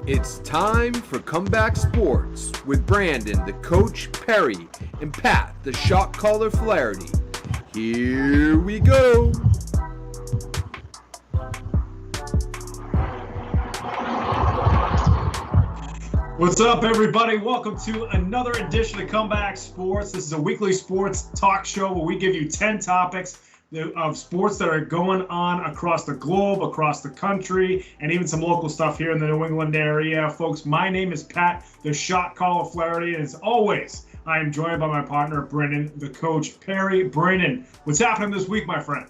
It's time for Comeback Sports with Brandon, the coach Perry, and Pat, the shot caller Flaherty. Here we go. What's up, everybody? Welcome to another edition of Comeback Sports. This is a weekly sports talk show where we give you 10 topics of sports that are going on across the globe, across the country, and even some local stuff here in the New England area. Folks, my name is Pat, the shot caller Flaherty, and as always, I am joined by my partner, Brendan, the coach Perry. Brendan, what's happening this week, my friend?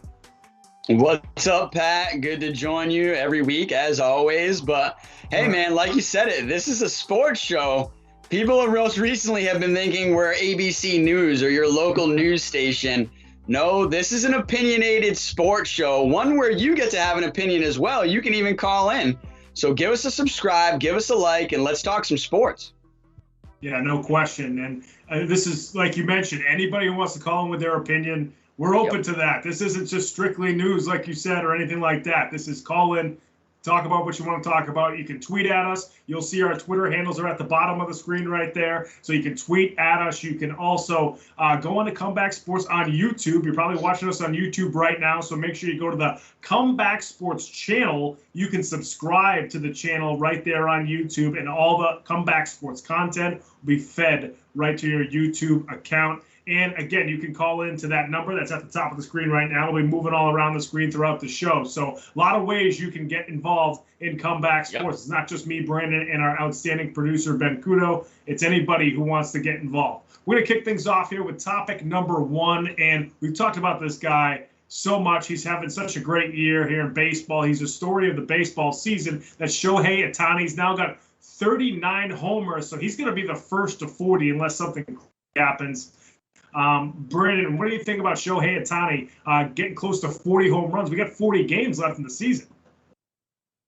What's up, Pat? Good to join you every week, as always. But hey, man, like you said it, this is a sports show. People most recently have been thinking we're ABC News or your local news station. No, this is an opinionated sports show, one where you get to have an opinion as well. You can even call in. So give us a subscribe, give us a like, and let's talk some sports. Yeah, no question. And this is, like you mentioned, anybody who wants to call in with their opinion, we're open to that. This isn't just strictly news, like you said, or anything like that. This is call in, talk about what you want to talk about. You can tweet at us. You'll see our Twitter handles are at the bottom of the screen right there. So you can tweet at us. You can also go on to Comeback Sports on YouTube. You're probably watching us on YouTube right now. So make sure you go to the Comeback Sports channel. You can subscribe to the channel right there on YouTube, and all the Comeback Sports content will be fed right to your YouTube account. And again, you can call into that number that's at the top of the screen right now. We'll be moving all around the screen throughout the show. So a lot of ways you can get involved in Comeback Sports. Yep. It's not just me, Brandon, and our outstanding producer, Ben Kudo. It's anybody who wants to get involved. We're going to kick things off here with topic number one. And we've talked about this guy so much. He's having such a great year here in baseball. He's a story of the baseball season. That's Shohei Ohtani. He's now got 39 homers. So he's going to be the first to 40 unless something happens. Brandon, what do you think about Shohei Ohtani getting close to 40 home runs? We got 40 games left in the season.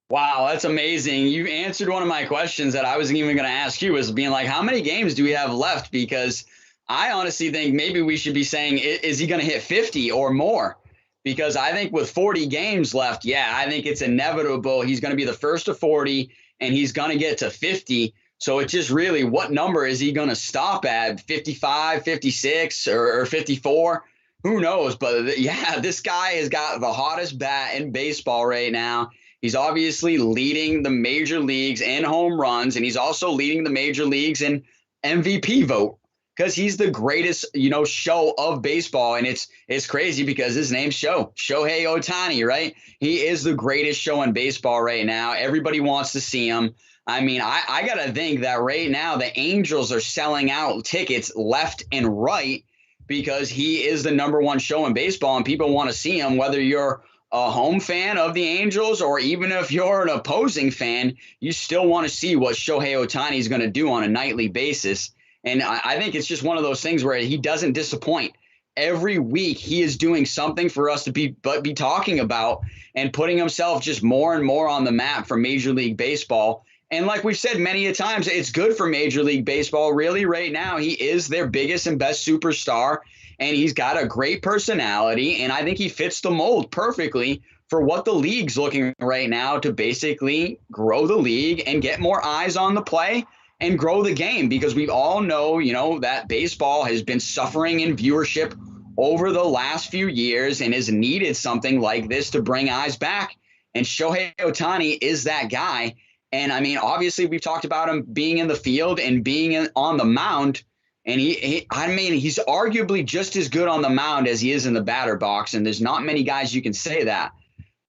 Wow, that's amazing. You answered one of my questions that I wasn't even going to ask you, was being like, how many games do we have left? Because I honestly think maybe we should be saying, is he going to hit 50 or more? Because I think with 40 games left, yeah, I think it's inevitable. He's going to be the first to 40 and he's going to get to 50. So it's just really, what number is he going to stop at? 55, 56, or 54? Who knows? But yeah, this guy has got the hottest bat in baseball right now. He's obviously leading the major leagues in home runs, and he's also leading the major leagues in MVP vote because he's the greatest, show of baseball. And it's crazy because his name's Shohei Ohtani, right? He is the greatest show in baseball right now. Everybody wants to see him. I mean, I got to think that right now the Angels are selling out tickets left and right because he is the number one show in baseball and people want to see him, whether you're a home fan of the Angels or even if you're an opposing fan, you still want to see what Shohei Ohtani is going to do on a nightly basis. And I think it's just one of those things where he doesn't disappoint. Every week he is doing something for us to be talking about and putting himself just more and more on the map for Major League Baseball. And like we've said many a times, it's good for Major League Baseball. Really, right now, he is their biggest and best superstar, and he's got a great personality. And I think he fits the mold perfectly for what the league's looking right now to basically grow the league and get more eyes on the play and grow the game. Because we all know, that baseball has been suffering in viewership over the last few years and has needed something like this to bring eyes back. And Shohei Ohtani is that guy. And I mean, obviously, we've talked about him being in the field and being on the mound. And he's arguably just as good on the mound as he is in the batter box. And there's not many guys you can say that.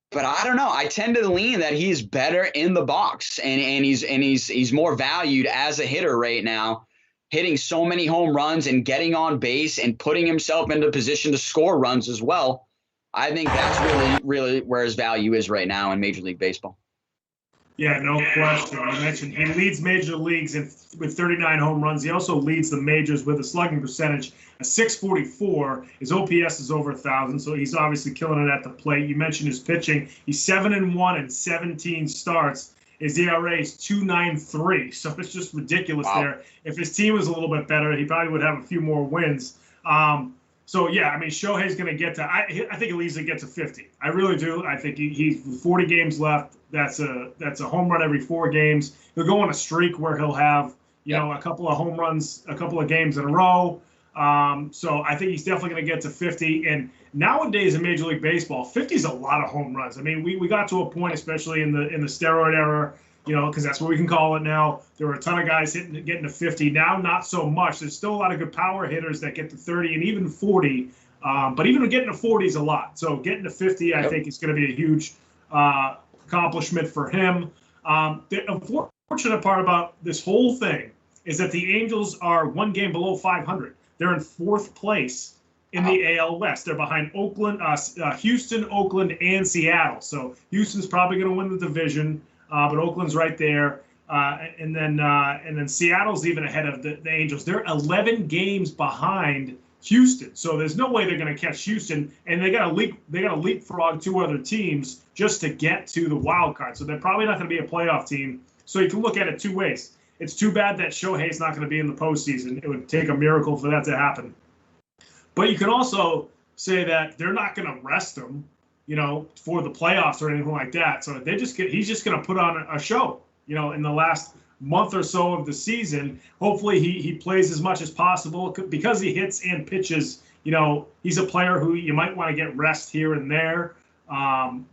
But I don't know. I tend to lean that he's better in the box, and he's more valued as a hitter right now, hitting so many home runs and getting on base and putting himself into position to score runs as well. I think that's really where his value is right now in Major League Baseball. Yeah, no question. You mentioned he leads major leagues with 39 home runs. He also leads the majors with a slugging percentage of .644. His OPS is over 1,000, so he's obviously killing it at the plate. You mentioned his pitching. He's 7-1 in 17 starts. His ERA is 2.93, so it's just ridiculous there. If his team was a little bit better, he probably would have a few more wins. So yeah, I mean, Shohei's going to get to. I think he'll easily get to 50. I really do. I think he's 40 games left. That's a home run every 4 games. He'll go on a streak where he'll have a couple of home runs, a couple of games in a row. So I think he's definitely going to get to 50. And nowadays in Major League Baseball, 50 is a lot of home runs. I mean, we got to a point, especially in the steroid era, because that's what we can call it now. There were a ton of guys getting to 50. Now, not so much. There's still a lot of good power hitters that get to 30 and even 40. But even getting to 40 is a lot. So getting to 50, I think, is going to be a huge accomplishment for him. The unfortunate part about this whole thing is that the Angels are 1 game below 500. They're in 4th place in the AL West. They're behind Houston, Oakland, and Seattle. So Houston's probably going to win the division. But Oakland's right there, and then Seattle's even ahead of the Angels. They're 11 games behind Houston, so there's no way they're going to catch Houston, and they got to leapfrog 2 other teams just to get to the wild card. So they're probably not going to be a playoff team. So you can look at it 2 ways. It's too bad that Shohei's not going to be in the postseason. It would take a miracle for that to happen. But you can also say that they're not going to rest him, for the playoffs or anything like that. So he's just going to put on a show, in the last month or so of the season. Hopefully he plays as much as possible because he hits and pitches. He's a player who you might want to get rest here and there. 1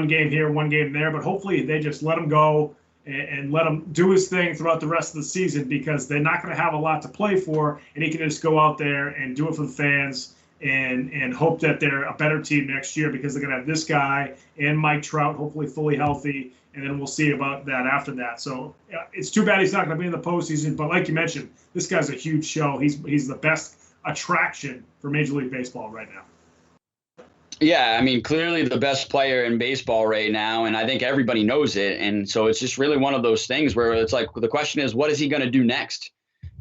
game here, 1 game there, but hopefully they just let him go and let him do his thing throughout the rest of the season, because they're not going to have a lot to play for, and he can just go out there and do it for the fans and hope that they're a better team next year, because they're going to have this guy and Mike Trout hopefully fully healthy, and then we'll see about that after that. So it's too bad he's not going to be in the postseason, but like you mentioned, this guy's a huge show. He's the best attraction for Major League Baseball right now. Yeah, I mean, clearly the best player in baseball right now, and I think everybody knows it. And so it's just really one of those things where it's like the question is, what is he going to do next?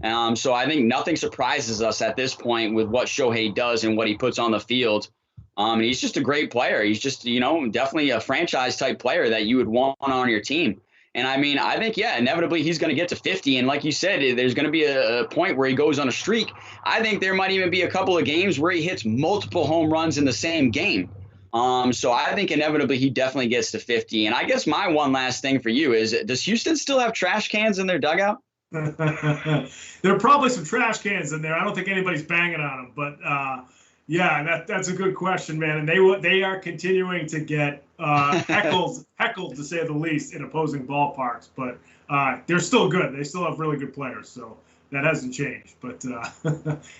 So I think nothing surprises us at this point with what Shohei does and what he puts on the field. And he's just a great player. He's just, definitely a franchise type player that you would want on your team. And I mean, I think, inevitably he's going to get to 50. And like you said, there's going to be a point where he goes on a streak. I think there might even be a couple of games where he hits multiple home runs in the same game. So I think inevitably he definitely gets to 50. And I guess my one last thing for you is, does Houston still have trash cans in their dugout? There are probably some trash cans in there. I don't think anybody's banging on them, but that's a good question, man. And they are continuing to get heckled to say the least in opposing ballparks, but they're still good. They still have really good players, so that hasn't changed. But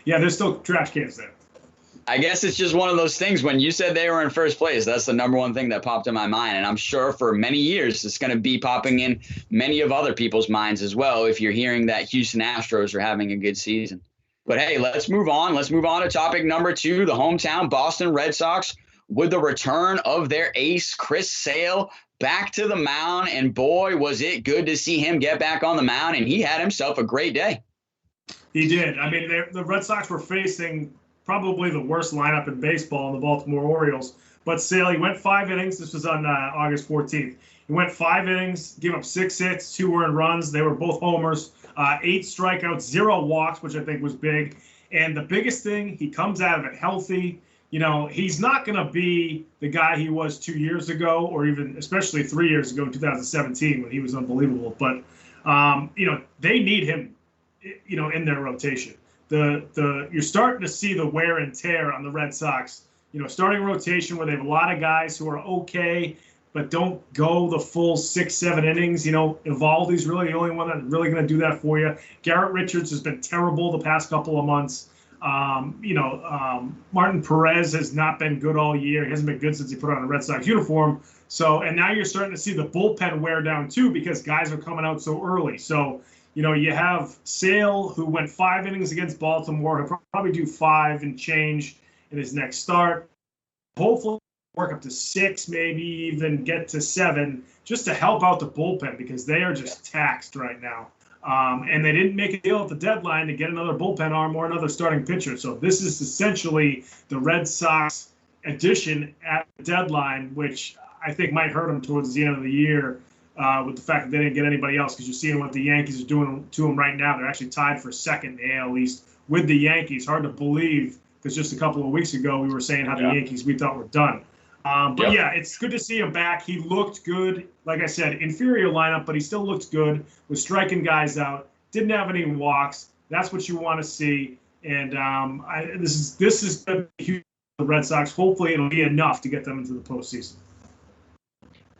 there's still trash cans there. I guess it's just one of those things. When you said they were in first place, that's the number one thing that popped in my mind. And I'm sure for many years, it's going to be popping in many of other people's minds as well, if you're hearing that Houston Astros are having a good season. But hey, let's move on. Let's move on to topic number 2, the hometown Boston Red Sox, with the return of their ace, Chris Sale, back to the mound. And boy, was it good to see him get back on the mound. And he had himself a great day. He did. I mean, the Red Sox were facing probably the worst lineup in baseball in the Baltimore Orioles. But Sale, he went 5 innings. This was on August 14th. He went 5 innings, gave up 6 hits, 2 earned runs. They were both homers, 8 strikeouts, 0 walks, which I think was big. And the biggest thing, he comes out of it healthy. He's not going to be the guy he was 2 years ago, or even especially 3 years ago in 2017 when he was unbelievable. But, they need him, in their rotation. You're starting to see the wear and tear on the Red Sox. Starting rotation where they have a lot of guys who are okay, but don't go the full 6-7 innings. Evaldi's really the only one that's really going to do that for you. Garrett Richards has been terrible the past couple of months. Martin Perez has not been good all year. He hasn't been good since he put on a Red Sox uniform. So, and now you're starting to see the bullpen wear down too, because guys are coming out so early. So, you have Sale, who went 5 innings against Baltimore. He'll probably do 5 and change in his next start. Hopefully work up to 6, maybe even get to 7, just to help out the bullpen, because they are just taxed right now. And they didn't make a deal at the deadline to get another bullpen arm or another starting pitcher. So this is essentially the Red Sox addition at the deadline, which I think might hurt them towards the end of the year. With the fact that they didn't get anybody else, because you're seeing what the Yankees are doing to them right now. They're actually tied for second in the AL East with the Yankees. Hard to believe because just a couple of weeks ago we were saying how the Yankees we thought were done. But yeah, it's good to see him back. He looked good. Like I said, inferior lineup, but he still looked good. Was striking guys out. Didn't have any walks. That's what you want to see. And this is going to be huge for the Red Sox. Hopefully, it'll be enough to get them into the postseason.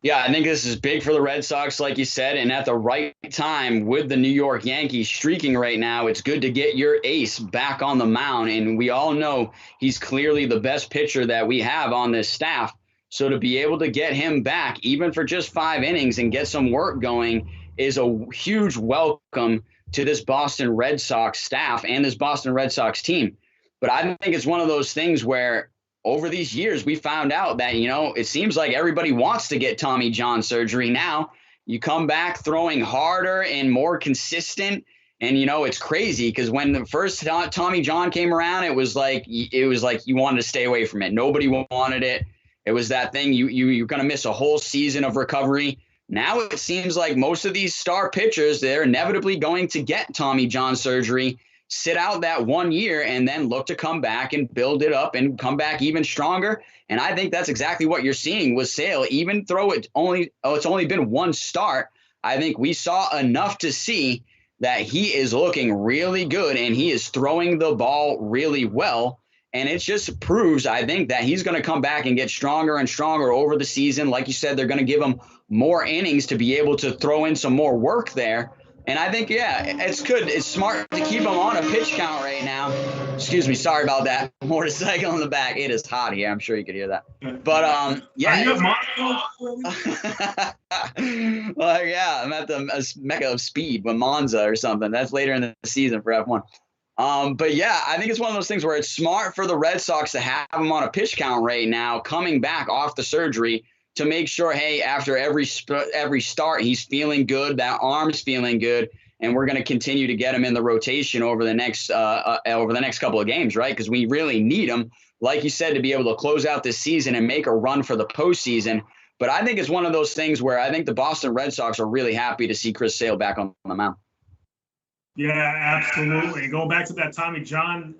Yeah, I think this is big for the Red Sox, like you said, and at the right time with the New York Yankees streaking right now, it's good to get your ace back on the mound. And we all know he's clearly the best pitcher that we have on this staff. So to be able to get him back, even for just 5 innings and get some work going, is a huge welcome to this Boston Red Sox staff and this Boston Red Sox team. But I think it's one of those things where over these years, we found out that, it seems like everybody wants to get Tommy John surgery now. You come back throwing harder and more consistent. And, it's crazy because when the first Tommy John came around, it was like you wanted to stay away from it. Nobody wanted it. It was that thing. You're going to miss a whole season of recovery. Now it seems like most of these star pitchers, they're inevitably going to get Tommy John surgery, sit out that 1 year, and then look to come back and build it up and come back even stronger. And I think that's exactly what you're seeing with Sale. Even though it's only been 1 start, I think we saw enough to see that he is looking really good and he is throwing the ball really well. And it just proves, I think, that he's going to come back and get stronger and stronger over the season. Like you said, they're going to give him more innings to be able to throw in some more work there. And I think, it's good. It's smart to keep him on a pitch count right now. Excuse me. Sorry about that. Motorcycle in the back. It is hot here. I'm sure you could hear that. But, yeah. Well, yeah, I'm at the mecca of speed with Monza or something. That's later in the season for F1. But, yeah, I think it's one of those things where it's smart for the Red Sox to have him on a pitch count right now, coming back off the surgery, to make sure, hey, after every start, he's feeling good, that arm's feeling good, and we're going to continue to get him in the rotation over the next couple of games, right? Because we really need him, like you said, to be able to close out this season and make a run for the postseason. But I think it's one of those things where I think the Boston Red Sox are really happy to see Chris Sale back on the mound. Yeah, absolutely. Going back to that Tommy John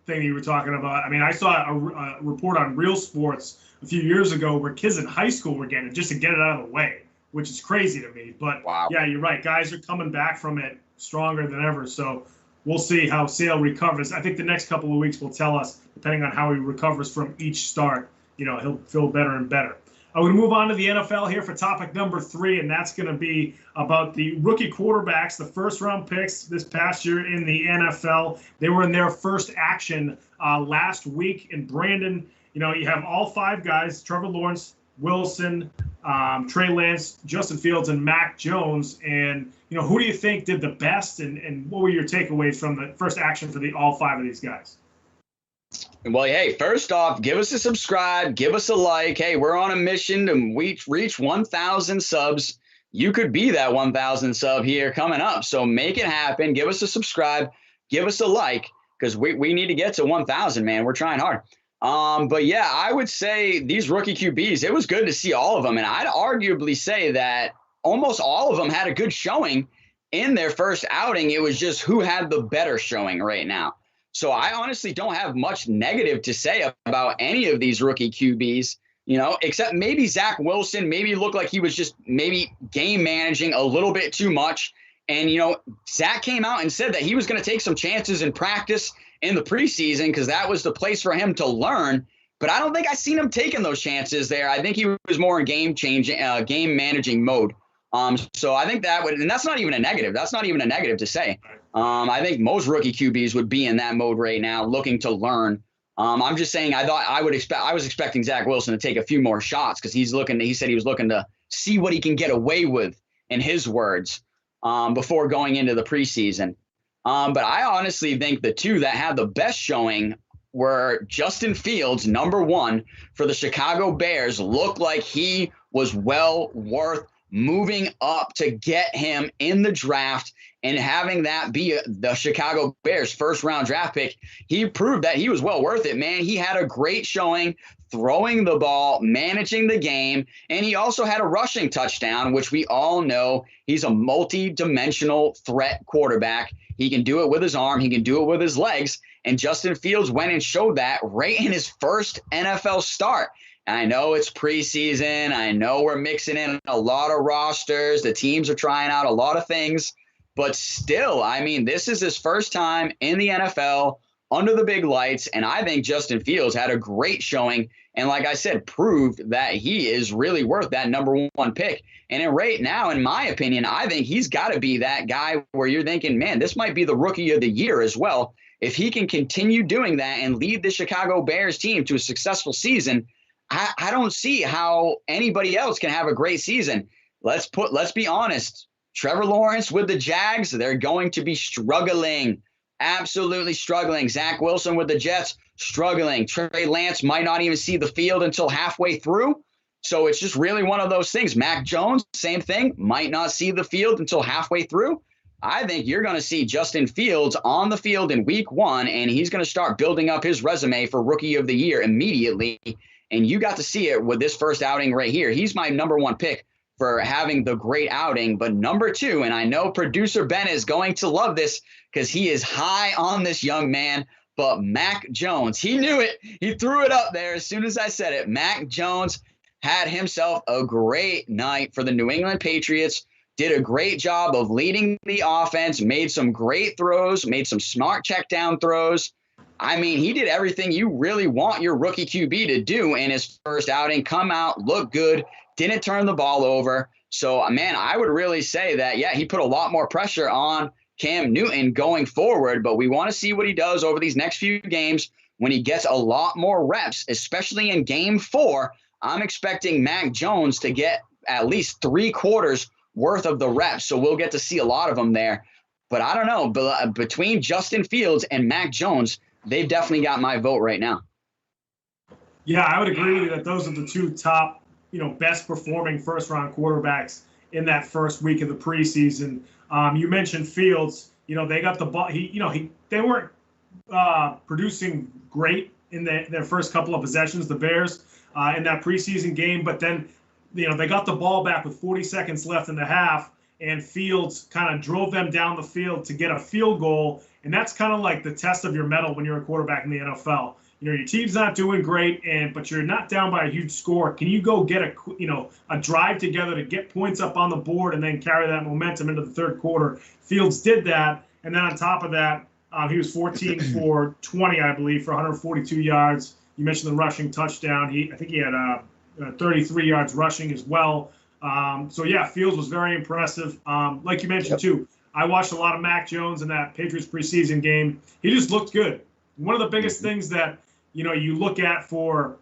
thing you were talking about, I mean, I saw a report on Real Sports a few years ago where kids in high school were getting it just to get it out of the way, which is crazy to me. But wow. Yeah, you're right. Guys are coming back from it stronger than ever. So we'll see how Sale recovers. I think the next couple of weeks will tell us, depending on how he recovers from each start, he'll feel better and better. I'm going to move on to the NFL here for topic number 3, and that's going to be about the rookie quarterbacks, the first-round picks this past year in the NFL. They were in their first action last week. And Brandon, you have all 5 guys: Trevor Lawrence, Wilson, Trey Lance, Justin Fields, and Mac Jones. And, who do you think did the best, and what were your takeaways from the first action for all 5 of these guys? Well, hey, first off, give us a subscribe, give us a like. Hey, we're on a mission to reach 1,000 subs. You could be that 1,000 sub here coming up. So make it happen. Give us a subscribe, give us a like, because we need to get to 1,000, man. We're trying hard. But yeah, I would say these rookie QBs, it was good to see all of them. And I'd arguably say that almost all of them had a good showing in their first outing. It was just who had the better showing right now. So I honestly don't have much negative to say about any of these rookie QBs, except maybe Zach Wilson. Maybe looked like he was just maybe game managing a little bit too much. And, Zach came out and said that he was going to take some chances in practice in the preseason because that was the place for him to learn. But I don't think I've seen him taking those chances there. I think he was more in game managing mode. So I think that would, and that's not even a negative. That's not even a negative to say. I think most rookie QBs would be in that mode right now, looking to learn. I'm just saying, I was expecting Zach Wilson to take a few more shots because he said he was looking to see what he can get away with, in his words, before going into the preseason. But I honestly think the 2 that had the best showing were Justin Fields, number 1 for the Chicago Bears. Looked like he was well worth moving up to get him in the draft and having that be the Chicago Bears first round draft pick. He proved that he was well worth it, man. He had a great showing, throwing the ball, managing the game, and he also had a rushing touchdown, which we all know he's a multi-dimensional threat quarterback. He can do it with his arm. He can do it with his legs. And Justin Fields went and showed that right in his first NFL start. And I know it's preseason. I know we're mixing in a lot of rosters. The teams are trying out a lot of things. But still, I mean, this is his first time in the NFL under the big lights. And I think Justin Fields had a great showing. And like I said, proved that he is really worth that #1 pick. And right now, in my opinion, I think he's got to be that guy where you're thinking, man, this might be the rookie of the year as well. If he can continue doing that and lead the Chicago Bears team to a successful season, I don't see how anybody else can have a great season. Let's be honest. Trevor Lawrence with the Jags, they're going to be struggling, absolutely struggling. Zach Wilson with the Jets, struggling. Trey Lance might not even see the field until halfway through. So it's just really one of those things. Mac Jones, same thing, might not see the field until halfway through. I think you're going to see Justin Fields on the field in week 1, and he's going to start building up his resume for rookie of the year immediately. And you got to see it with this first outing right here. He's my #1 pick for having the great outing. But #2, and I know producer Ben is going to love this because he is high on this young man, but Mac Jones, he knew it. He threw it up there as soon as I said it. Mac Jones had himself a great night for the New England Patriots, did a great job of leading the offense, made some great throws, made some smart check down throws. I mean, he did everything you really want your rookie QB to do in his first outing, come out, look good, didn't turn the ball over. So, man, I would really say that, yeah, he put a lot more pressure on Cam Newton going forward, but we want to see what he does over these next few games when he gets a lot more reps, especially in game 4. I'm expecting Mac Jones to get at least 3/4 worth of the reps. So we'll get to see a lot of them there. But I don't know, between Justin Fields and Mac Jones, they've definitely got my vote right now. Yeah, I would agree with you that those are the two top, best performing first round quarterbacks in that first week of the preseason. You mentioned Fields, they got the ball. They weren't producing great in their first couple of possessions, the Bears, in that preseason game. But then, they got the ball back with 40 seconds left in the half, and Fields kind of drove them down the field to get a field goal. And that's kind of like the test of your mettle when you're a quarterback in the NFL. Your team's not doing great, but you're not down by a huge score. Can you go get a drive together to get points up on the board and then carry that momentum into the third quarter? Fields did that, and then on top of that, he was 14 for 20, I believe, for 142 yards. You mentioned the rushing touchdown. I think he had 33 yards rushing as well. So yeah, Fields was very impressive. Like you mentioned too, I watched a lot of Mac Jones in that Patriots preseason game. He just looked good. One of the biggest things that you look at for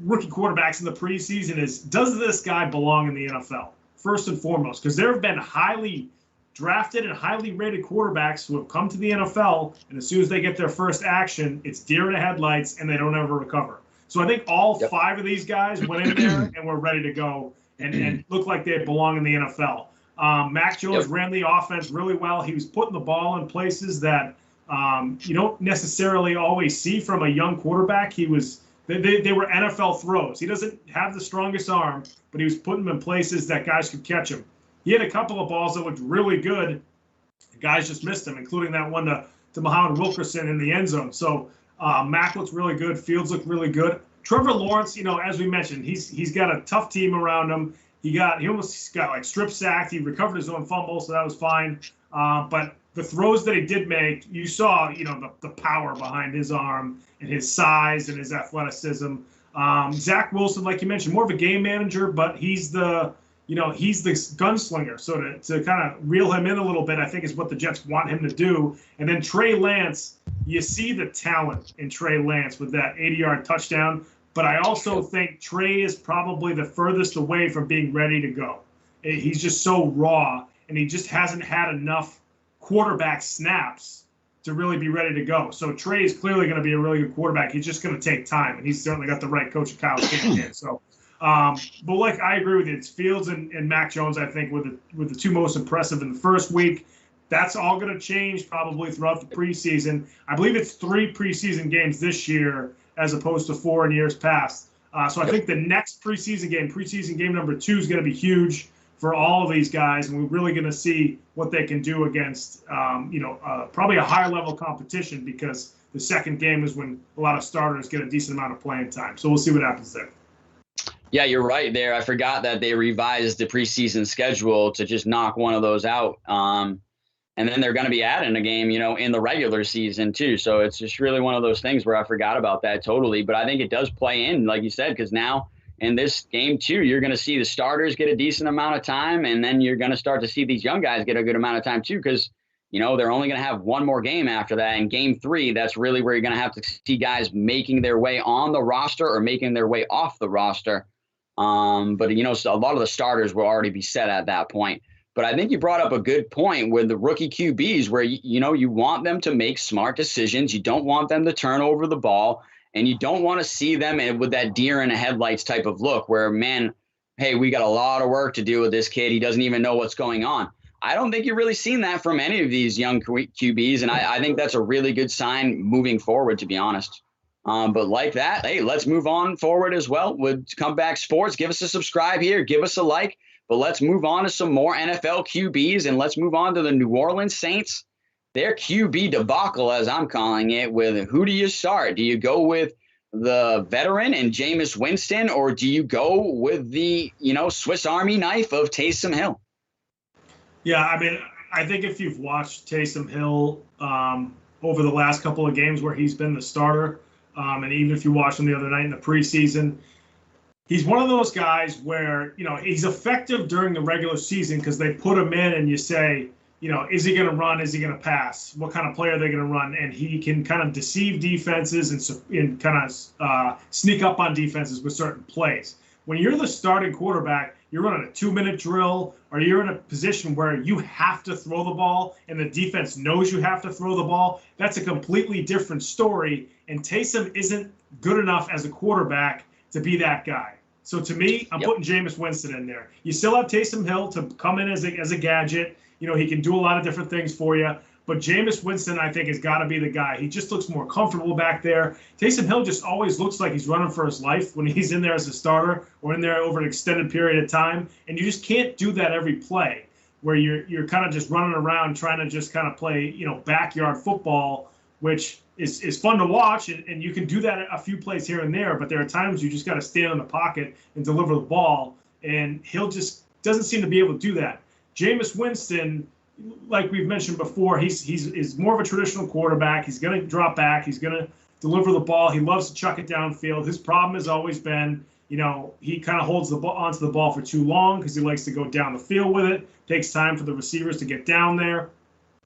rookie quarterbacks in the preseason is, does this guy belong in the NFL? First and foremost, because there have been highly drafted and highly rated quarterbacks who have come to the NFL, and as soon as they get their first action, it's deer in the headlights, and they don't ever recover. So I think all 5 of these guys went in there and were ready to go and looked like they belong in the NFL. Mac Jones ran the offense really well. He was putting the ball in places that you don't necessarily always see from a young quarterback. They were NFL throws. He doesn't have the strongest arm, but he was putting them in places that guys could catch him. He had a couple of balls that looked really good. The guys just missed him, including that one to Muhammad Wilkerson in the end zone. So Mac looks really good. Fields looked really good. Trevor Lawrence, as we mentioned, he's got a tough team around him. He almost got like strip sacked. He recovered his own fumble, so that was fine. But the throws that he did make, you saw, the power behind his arm and his size and his athleticism. Zach Wilson, like you mentioned, more of a game manager, but he's the gunslinger. So to kind of reel him in a little bit, I think is what the Jets want him to do. And then Trey Lance, you see the talent in Trey Lance with that 80-yard touchdown. But I also think Trey is probably the furthest away from being ready to go. He's just so raw, and he just hasn't had enough quarterback snaps to really be ready to go. So Trey is clearly going to be a really good quarterback. He's just going to take time, and he's certainly got the right coach, Kyle Shanahan. So, but I agree with you. It's Fields and Mac Jones, I think, with the two most impressive in the first week. That's all going to change probably throughout the preseason. I believe it's 3 preseason games this year as opposed to 4 in years past. So I think the next preseason game number 2, is going to be huge for all of these guys, and we're really going to see what they can do against, probably a higher level competition, because the second game is when a lot of starters get a decent amount of playing time. So we'll see what happens there. Yeah, you're right there. I forgot that they revised the preseason schedule to just knock one of those out. And then they're going to be adding a game, in the regular season too. So it's just really one of those things where I forgot about that totally. But I think it does play in, like you said, because now in this game too, you're going to see the starters get a decent amount of time. And then you're going to start to see these young guys get a good amount of time too, because, they're only going to have one more game after that. In game 3, that's really where you're going to have to see guys making their way on the roster or making their way off the roster. But, so a lot of the starters will already be set at that point. But I think you brought up a good point with the rookie QBs where, you want them to make smart decisions. You don't want them to turn over the ball, and you don't want to see them with that deer in the headlights type of look where, man, hey, we got a lot of work to do with this kid. He doesn't even know what's going on. I don't think you've really seen that from any of these young QBs, and I think that's a really good sign moving forward, to be honest. But like that, hey, let's move on forward as well with Comeback Sports. Give us a subscribe here. Give us a like. But let's move on to some more NFL QBs, and let's move on to the New Orleans Saints. Their QB debacle, as I'm calling it, with who do you start? Do you go with the veteran and Jameis Winston, or do you go with the, Swiss Army knife of Taysom Hill? Yeah, I mean, I think if you've watched Taysom Hill over the last couple of games where he's been the starter, and even if you watched him the other night in the preseason, he's one of those guys where, he's effective during the regular season because they put him in and you say, is he going to run? Is he going to pass? What kind of play are they going to run? And he can kind of deceive defenses and kind of sneak up on defenses with certain plays. When you're the starting quarterback, you're running a 2-minute drill, or you're in a position where you have to throw the ball and the defense knows you have to throw the ball. That's a completely different story. And Taysom isn't good enough as a quarterback to be that guy. So to me, I'm putting Jameis Winston in there. You still have Taysom Hill to come in as a gadget. He can do a lot of different things for you. But Jameis Winston, I think, has got to be the guy. He just looks more comfortable back there. Taysom Hill just always looks like he's running for his life when he's in there as a starter or in there over an extended period of time. And you just can't do that every play where you're kind of just running around trying to just kind of play, backyard football, which is fun to watch. And you can do that a few plays here and there. But there are times you just got to stand in the pocket and deliver the ball. And Hill just doesn't seem to be able to do that. Jameis Winston, like we've mentioned before, he's more of a traditional quarterback. He's going to drop back. He's going to deliver the ball. He loves to chuck it downfield. His problem has always been, he kind of holds the ball onto the ball for too long because he likes to go down the field with it. Takes time for the receivers to get down there.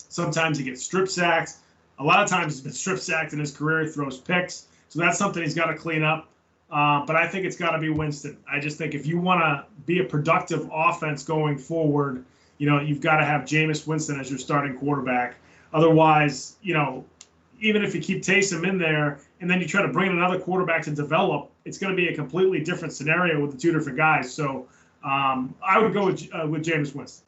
Sometimes he gets strip sacked. A lot of times he's been strip sacked in his career. He throws picks. So that's something he's got to clean up. But I think it's got to be Winston. I just think if you want to be a productive offense going forward, you've got to have Jameis Winston as your starting quarterback. Otherwise, even if you keep Taysom in there and then you try to bring in another quarterback to develop, it's going to be a completely different scenario with the two different guys. So I would go with Jameis Winston.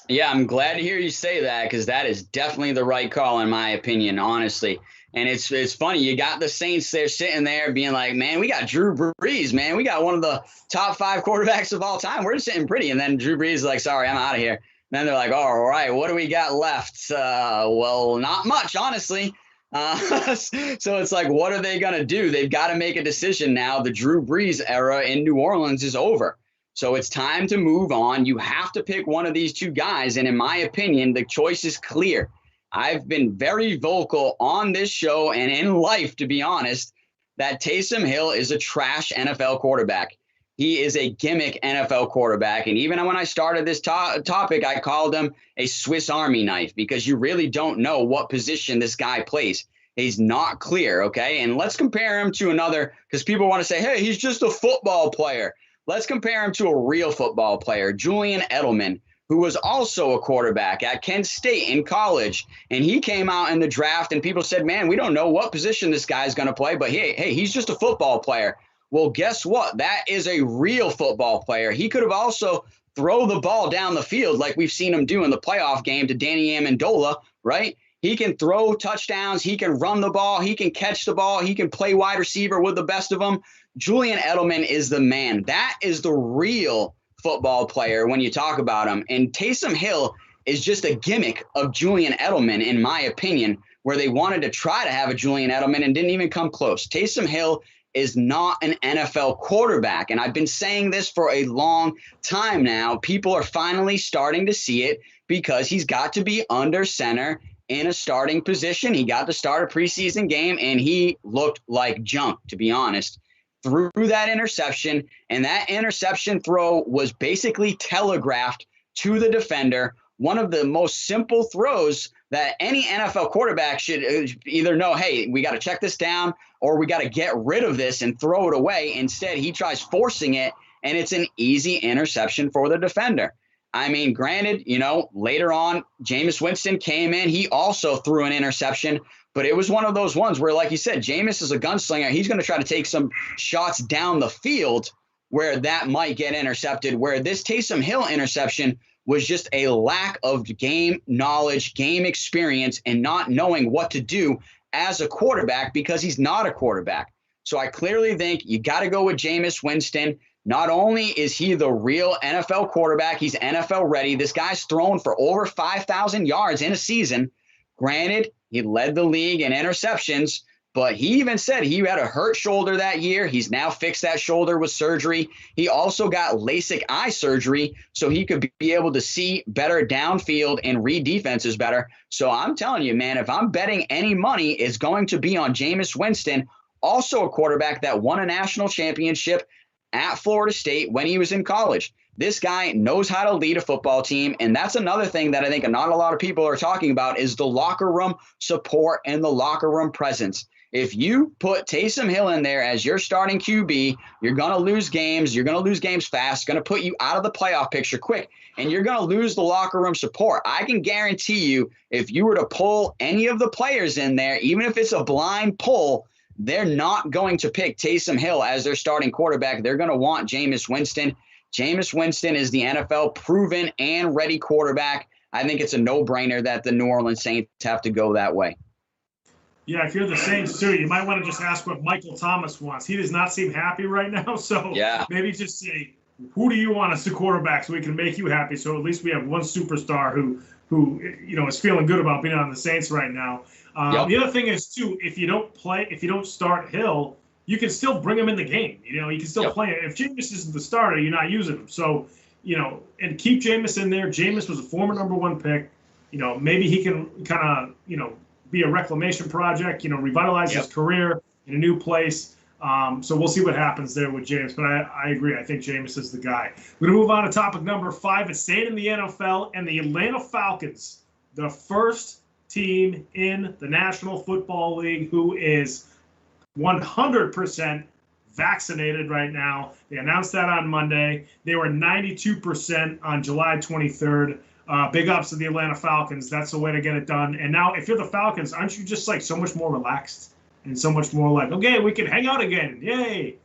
Yeah, I'm glad to hear you say that because that is definitely the right call in my opinion, honestly. And it's funny. You got the Saints there sitting there being like, man, we got Drew Brees, man. We got one of the top 5 quarterbacks of all time. We're sitting pretty. And then Drew Brees is like, sorry, I'm out of here. And then they're like, oh, all right, what do we got left? Well, not much, honestly. So it's like, what are they going to do? They've got to make a decision now. The Drew Brees era in New Orleans is over. So it's time to move on. You have to pick one of these two guys. And in my opinion, the choice is clear. I've been very vocal on this show and in life, to be honest, that Taysom Hill is a trash NFL quarterback. He is a gimmick NFL quarterback. And even when I started this topic, I called him a Swiss Army knife because you really don't know what position this guy plays. He's not clear, okay? And let's compare him to another, because people want to say, hey, he's just a football player. Let's compare him to a real football player, Julian Edelman, who was also a quarterback at Kent State in college. And he came out in the draft and people said, man, we don't know what position this guy's going to play, but hey, he's just a football player. Well, guess what? That is a real football player. He could have also throw the ball down the field like we've seen him do in the playoff game to Danny Amendola, right? He can throw touchdowns. He can run the ball. He can catch the ball. He can play wide receiver with the best of them. Julian Edelman is the man. That is the real football player when you talk about him. And Taysom Hill is just a gimmick of Julian Edelman, in my opinion, where they wanted to try to have a Julian Edelman and didn't even come close. Taysom Hill is not an NFL quarterback. And I've been saying this for a long time now. People are finally starting to see it because he's got to be under center in a starting position. He got to start a preseason game, and he looked like junk, to be honest, threw that interception. And that interception throw was basically telegraphed to the defender. One of the most simple throws that any NFL quarterback should either know, hey, we got to check this down or we got to get rid of this and throw it away. Instead, he tries forcing it, and it's an easy interception for the defender. I mean, granted, you know, later on, Jameis Winston came in. He also threw an interception, but it was one of those ones where, like you said, Jameis is a gunslinger. He's going to try to take some shots down the field where that might get intercepted, where this Taysom Hill interception was just a lack of game knowledge, game experience, and not knowing what to do as a quarterback because he's not a quarterback. So I clearly think you got to go with Jameis Winston. Not only is he the real NFL quarterback, he's NFL ready. This guy's thrown for over 5,000 yards in a season. Granted, he led the league in interceptions, but he even said he had a hurt shoulder that year. He's now fixed that shoulder with surgery. He also got LASIK eye surgery so he could be able to see better downfield and read defenses better. So I'm telling you, man, if I'm betting any money, it's going to be on Jameis Winston, also a quarterback that won a national championship at Florida State when he was in college. This guy knows how to lead a football team, and that's another thing that I think not a lot of people are talking about is the locker room support and the locker room presence. If you put Taysom Hill in there as your starting QB, you're going to lose games. You're going to lose games fast. Going to put you out of the playoff picture quick, and you're going to lose the locker room support. I can guarantee you if you were to pull any of the players in there, even if it's a blind pull, they're not going to pick Taysom Hill as their starting quarterback. They're going to want Jameis Winston. Jameis Winston is the NFL proven and ready quarterback. I think it's a no-brainer that the New Orleans Saints have to go that way. Yeah, if you're the Saints too, you might want to just ask what Michael Thomas wants. He does not seem happy right now, so yeah, maybe just say, who do you want as the quarterback so we can make you happy? So at least we have one superstar who you know is feeling good about being on the Saints right now. The other thing is too, if you don't start Hill, you can still bring him in the game. You know, you can still play him. If Jameis isn't the starter, you're not using him. So, you know, and keep Jameis in there. Jameis was a former #1 pick. You know, maybe he can kind of, you know, be a reclamation project, you know, revitalize his career in a new place. So we'll see what happens there with Jameis. But I agree. I think Jameis is the guy. We're going to move on to topic number 5. It's staying in the NFL, and the Atlanta Falcons, the first team in the National Football League who is 100% vaccinated right now. They announced that on Monday. They were 92% on July 23rd. Big ups to the Atlanta Falcons. That's the way to get it done. And now, if you're the Falcons, aren't you just like so much more relaxed and so much more like, okay, we can hang out again. Yay.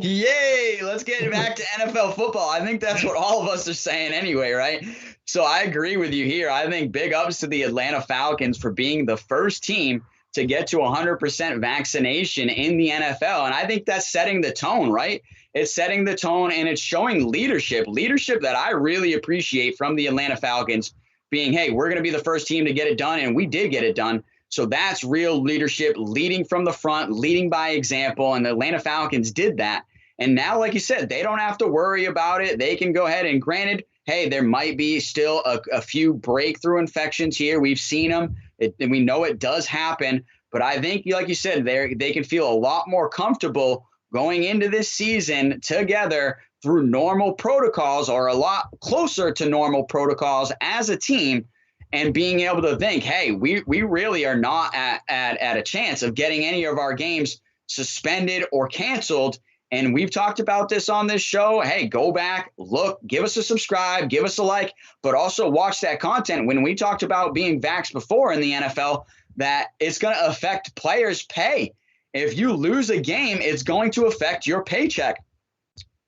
Yay. Let's get back to NFL football. I think that's what all of us are saying anyway, right? So I agree with you here. I think big ups to the Atlanta Falcons for being the first team to get to 100% vaccination in the NFL. And I think that's setting the tone, right? It's setting the tone, and it's showing leadership that I really appreciate from the Atlanta Falcons being, hey, we're going to be the first team to get it done. And we did get it done. So that's real leadership, leading from the front, leading by example. And the Atlanta Falcons did that. And now, like you said, they don't have to worry about it. They can go ahead, and granted, hey, there might be still a few breakthrough infections here. We've seen them. And we know it does happen. But I think, like you said, they can feel a lot more comfortable going into this season together through normal protocols, or a lot closer to normal protocols as a team, and being able to think, hey, we really are not at a chance of getting any of our games suspended or canceled. And we've talked about this on this show. Hey, go back, look, give us a subscribe, give us a like, but also watch that content. When we talked about being vaxxed before in the NFL, that it's going to affect players' pay. If you lose a game, it's going to affect your paycheck.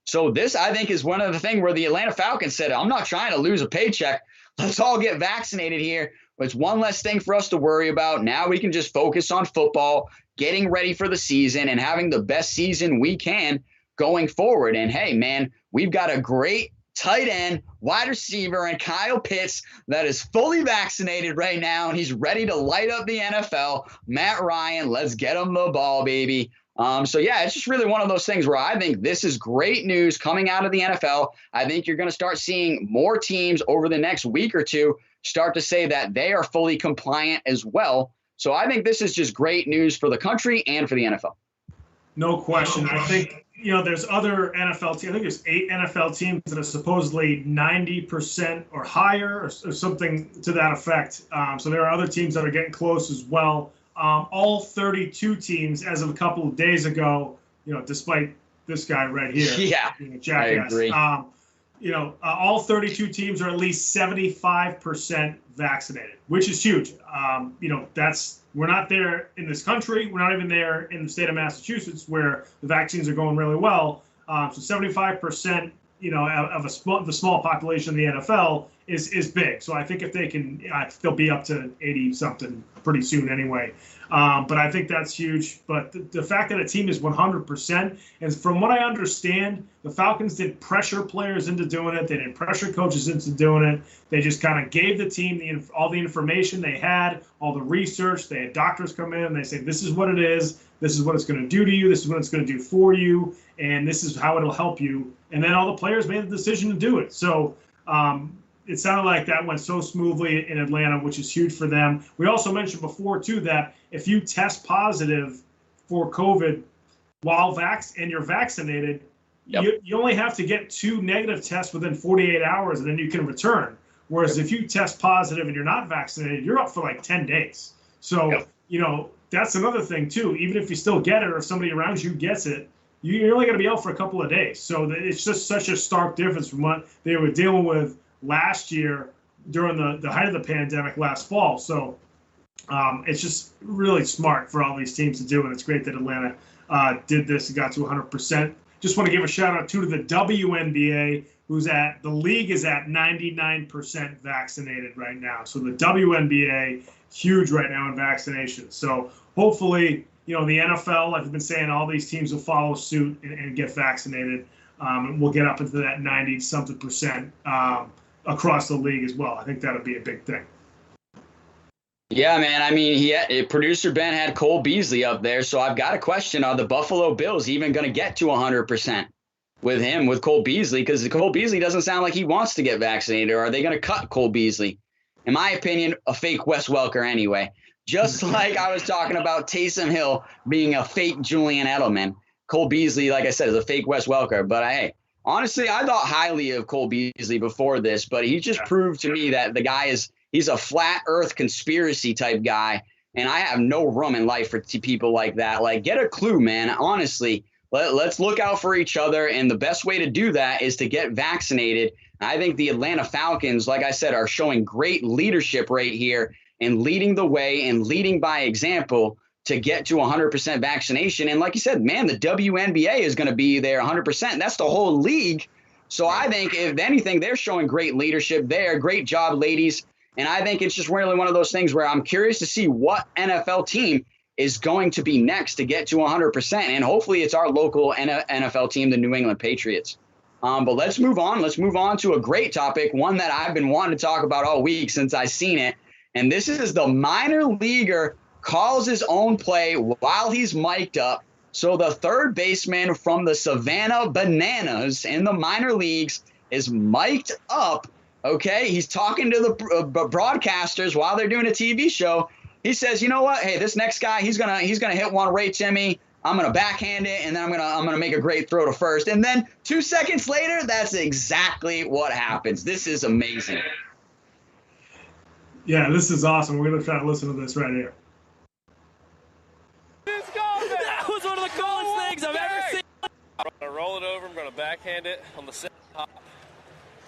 So this, I think, is one of the things where the Atlanta Falcons said, I'm not trying to lose a paycheck. let's all get vaccinated here. It's one less thing for us to worry about. Now we can just focus on football, getting ready for the season, and having the best season we can going forward. And hey, man, we've got a great tight end, wide receiver, and Kyle Pitts that is fully vaccinated right now, and he's ready to light up the NFL. Matt Ryan, let's get him the ball, baby. So, yeah, it's just really one of those things where I think this is great news coming out of the NFL. I think you're going to start seeing more teams over the next week or two start to say that they are fully compliant as well. So I think this is just great news for the country and for the NFL. No question. I think, there's other NFL teams. I think there's 8 NFL teams that are supposedly 90% or higher or something to that effect. So there are other teams that are getting close as well. All 32 teams as of a couple of days ago, despite this guy right here. Yeah, jackass, I agree. All 32 teams are at least 75% vaccinated, which is huge. We're not there in this country. We're not even there in the state of Massachusetts where the vaccines are going really well. So 75%, of the small population of the NFL is big. So I think if they can, they'll be up to 80 something pretty soon anyway. But I think that's huge. But the fact that a team is 100%, and from what I understand, the Falcons did pressure players into doing it. They did pressure coaches into doing it. They just kind of gave the team all the information they had, all the research. They had doctors come in and they say, this is what it is. This is what it's going to do to you. This is what it's going to do for you. And this is how it'll help you. And then all the players made the decision to do it. So it sounded like that went so smoothly in Atlanta, which is huge for them. We also mentioned before, too, that if you test positive for COVID while and you're vaccinated, you only have to get 2 negative tests within 48 hours, and then you can return. Whereas if you test positive and you're not vaccinated, you're up for like 10 days. So, that's another thing, too. Even if you still get it or if somebody around you gets it, you're only going to be out for a couple of days. So it's just such a stark difference from what they were dealing with last year during the height of the pandemic last fall. So it's just really smart for all these teams to do, and it's great that Atlanta did this and got to 100%. Just want to give a shout out to the WNBA, the league is at 99% vaccinated right now. So the WNBA, huge right now in vaccinations. So hopefully, the NFL, like I've been saying, all these teams will follow suit and get vaccinated. And we'll get up into that 90-something% across the league as well. I think that'll be a big thing. Yeah, man. I mean, producer Ben had Cole Beasley up there, so I've got a question. Are the Buffalo Bills even going to get to 100% with Cole Beasley? Because Cole Beasley doesn't sound like he wants to get vaccinated. Or are they going to cut Cole Beasley? In my opinion, a fake Wes Welker anyway. Just like I was talking about Taysom Hill being a fake Julian Edelman. Cole Beasley, like I said, is a fake Wes Welker. But hey, honestly, I thought highly of Cole Beasley before this, but he just proved to me that the guy he's a flat earth conspiracy type guy. And I have no room in life for people like that. Like, get a clue, man. Honestly, let's look out for each other. And the best way to do that is to get vaccinated. I think the Atlanta Falcons, like I said, are showing great leadership right here and leading the way and leading by example to get to 100% vaccination. And like you said, man, the WNBA is going to be there 100%. That's the whole league. So I think, if anything, they're showing great leadership there. Great job, ladies. And I think it's just really one of those things where I'm curious to see what NFL team is going to be next to get to 100%. And hopefully it's our local NFL team, the New England Patriots. But let's move on. Let's move on to a great topic, one that I've been wanting to talk about all week since I've seen it. And this is the minor leaguer calls his own play while he's mic'd up. So the third baseman from the Savannah Bananas in the minor leagues is mic'd up. Okay, he's talking to the broadcasters while they're doing a TV show. He says, you know what? Hey, this next guy, he's gonna hit one right to me. I'm gonna backhand it, and then I'm gonna make a great throw to first. And then 2 seconds later, that's exactly what happens. This is amazing. Yeah, this is awesome. We're gonna try to listen to this right here. That was one of the coolest things I've ever seen. I'm gonna roll it over. I'm gonna backhand it on the set top,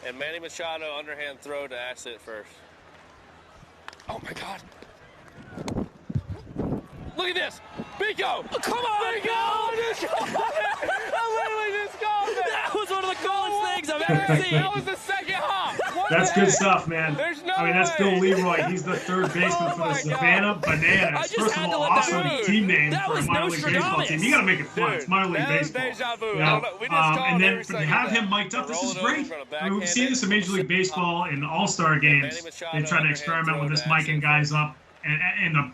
and Manny Machado underhand throw to Asset first. Oh my God! Look at this, Pico! Oh, come on, Pico! I literally just called that. That was one of the coolest things I've ever seen. That was the second hop. One That's good stuff, man. There's no I mean, that's Bill way. Leroy. He's the third baseman Oh for the my Savannah God. I Bananas. just First of had to all, let that awesome go. team name That for a was minor league baseball Nostradamus. team. You got to make it fun. It's Dude, minor league that was baseball. deja vu. You know? We just call And it then every to second have now. him mic'd up, this is Roll it over, great. we're gonna I mean, we've backhand seen it. this in Major League Baseball in All-Star games. They've tried to experiment with this micing guys up, and the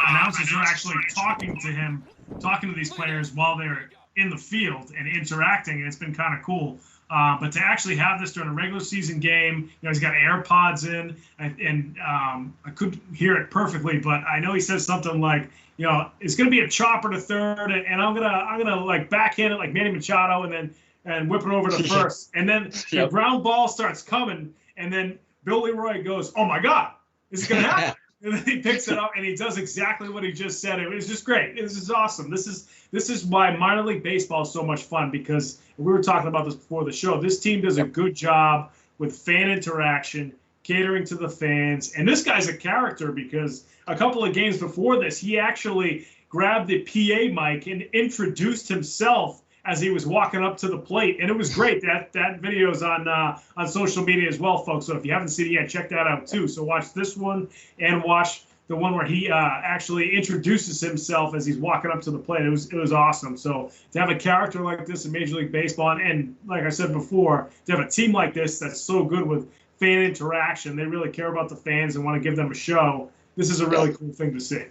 announcers are actually talking to these players while they're in the field and interacting, and it's been kind of cool. But to actually have this during a regular season game, he's got AirPods in, and I couldn't hear it perfectly, but I know he says something like, it's going to be a chopper to third, and I'm gonna like backhand it like Manny Machado, and whip it over to first, and then the ground ball starts coming, and then Bill Leroy goes, "Oh my God, this is going to happen." And then he picks it up and he does exactly what he just said. It was just great. This is awesome. This is why minor league baseball is so much fun, because we were talking about this before the show. This team does a good job with fan interaction, catering to the fans. And this guy's a character, because a couple of games before this, he actually grabbed the PA mic and introduced himself as he was walking up to the plate, and it was great. That video is on social media as well, folks. So if you haven't seen it yet, check that out too. So watch this one and watch the one where he actually introduces himself as he's walking up to the plate. It was awesome. So to have a character like this in Major League Baseball, and like I said before, to have a team like this that's so good with fan interaction, they really care about the fans and want to give them a show. This is a really cool thing to see.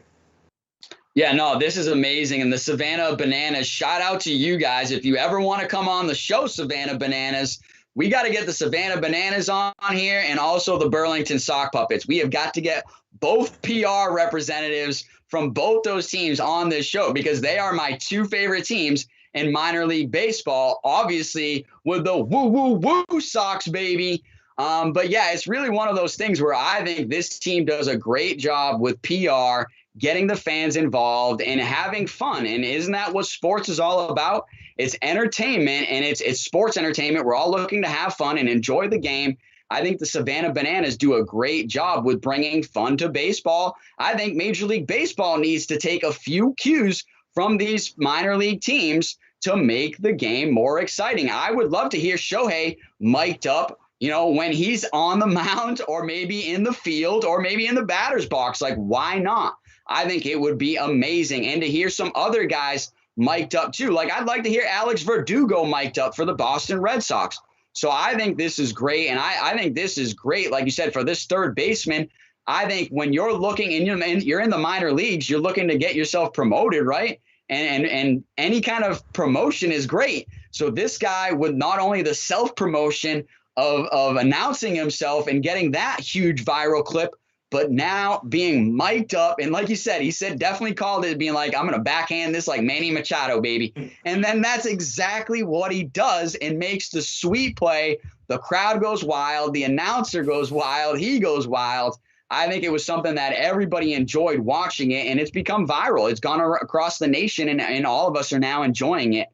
Yeah, no, this is amazing. And the Savannah Bananas, shout out to you guys. If you ever want to come on the show, Savannah Bananas, we got to get the Savannah Bananas on here, and also the Burlington Sock Puppets. We have got to get both PR representatives from both those teams on this show, because they are my two favorite teams in minor league baseball, obviously with the woo Sox, baby. But yeah, it's really one of those things where I think this team does a great job with PR, getting the fans involved and having fun. And isn't that what sports is all about? It's entertainment, and it's sports entertainment. We're all looking to have fun and enjoy the game. I think the Savannah Bananas do a great job with bringing fun to baseball. I think Major League Baseball needs to take a few cues from these minor league teams to make the game more exciting. I would love to hear Shohei mic'd up, when he's on the mound, or maybe in the field, or maybe in the batter's box. Like, why not? I think it would be amazing. And to hear some other guys mic'd up too. Like, I'd like to hear Alex Verdugo mic'd up for the Boston Red Sox. So I think this is great. And I think this is great, like you said, for this third baseman. I think when you're looking and you're in the minor leagues, you're looking to get yourself promoted, right? And any kind of promotion is great. So this guy, with not only the self-promotion of announcing himself and getting that huge viral clip, but now being mic'd up, and like you said, he said definitely called it, being like, I'm going to backhand this like Manny Machado, baby. And then that's exactly what he does, and makes the sweet play. The crowd goes wild. The announcer goes wild. He goes wild. I think it was something that everybody enjoyed watching it, and it's become viral. It's gone across the nation, and all of us are now enjoying it.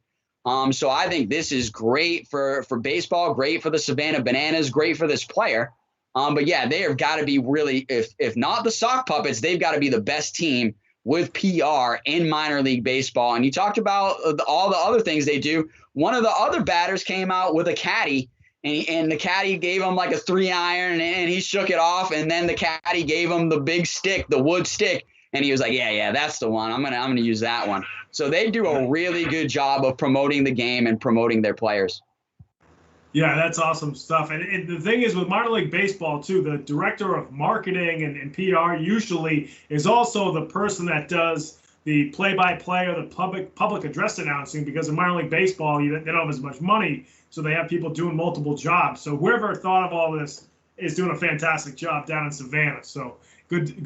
So I think this is great for baseball, great for the Savannah Bananas, great for this player. But yeah, they have got to be really, if not the Sock Puppets, they've got to be the best team with PR in minor league baseball. And you talked about all the other things they do. One of the other batters came out with a caddy, and the caddy gave him like a 3-iron, and he shook it off. And then the caddy gave him the big stick, the wood stick. And he was like, yeah, that's the one. I'm gonna use that one. So they do a really good job of promoting the game and promoting their players. Yeah, that's awesome stuff. And the thing is, with minor league baseball, too, the director of marketing and PR usually is also the person that does the play-by-play or the public address announcing, because in minor league baseball, they don't have as much money, so they have people doing multiple jobs. So whoever thought of all this is doing a fantastic job down in Savannah. So good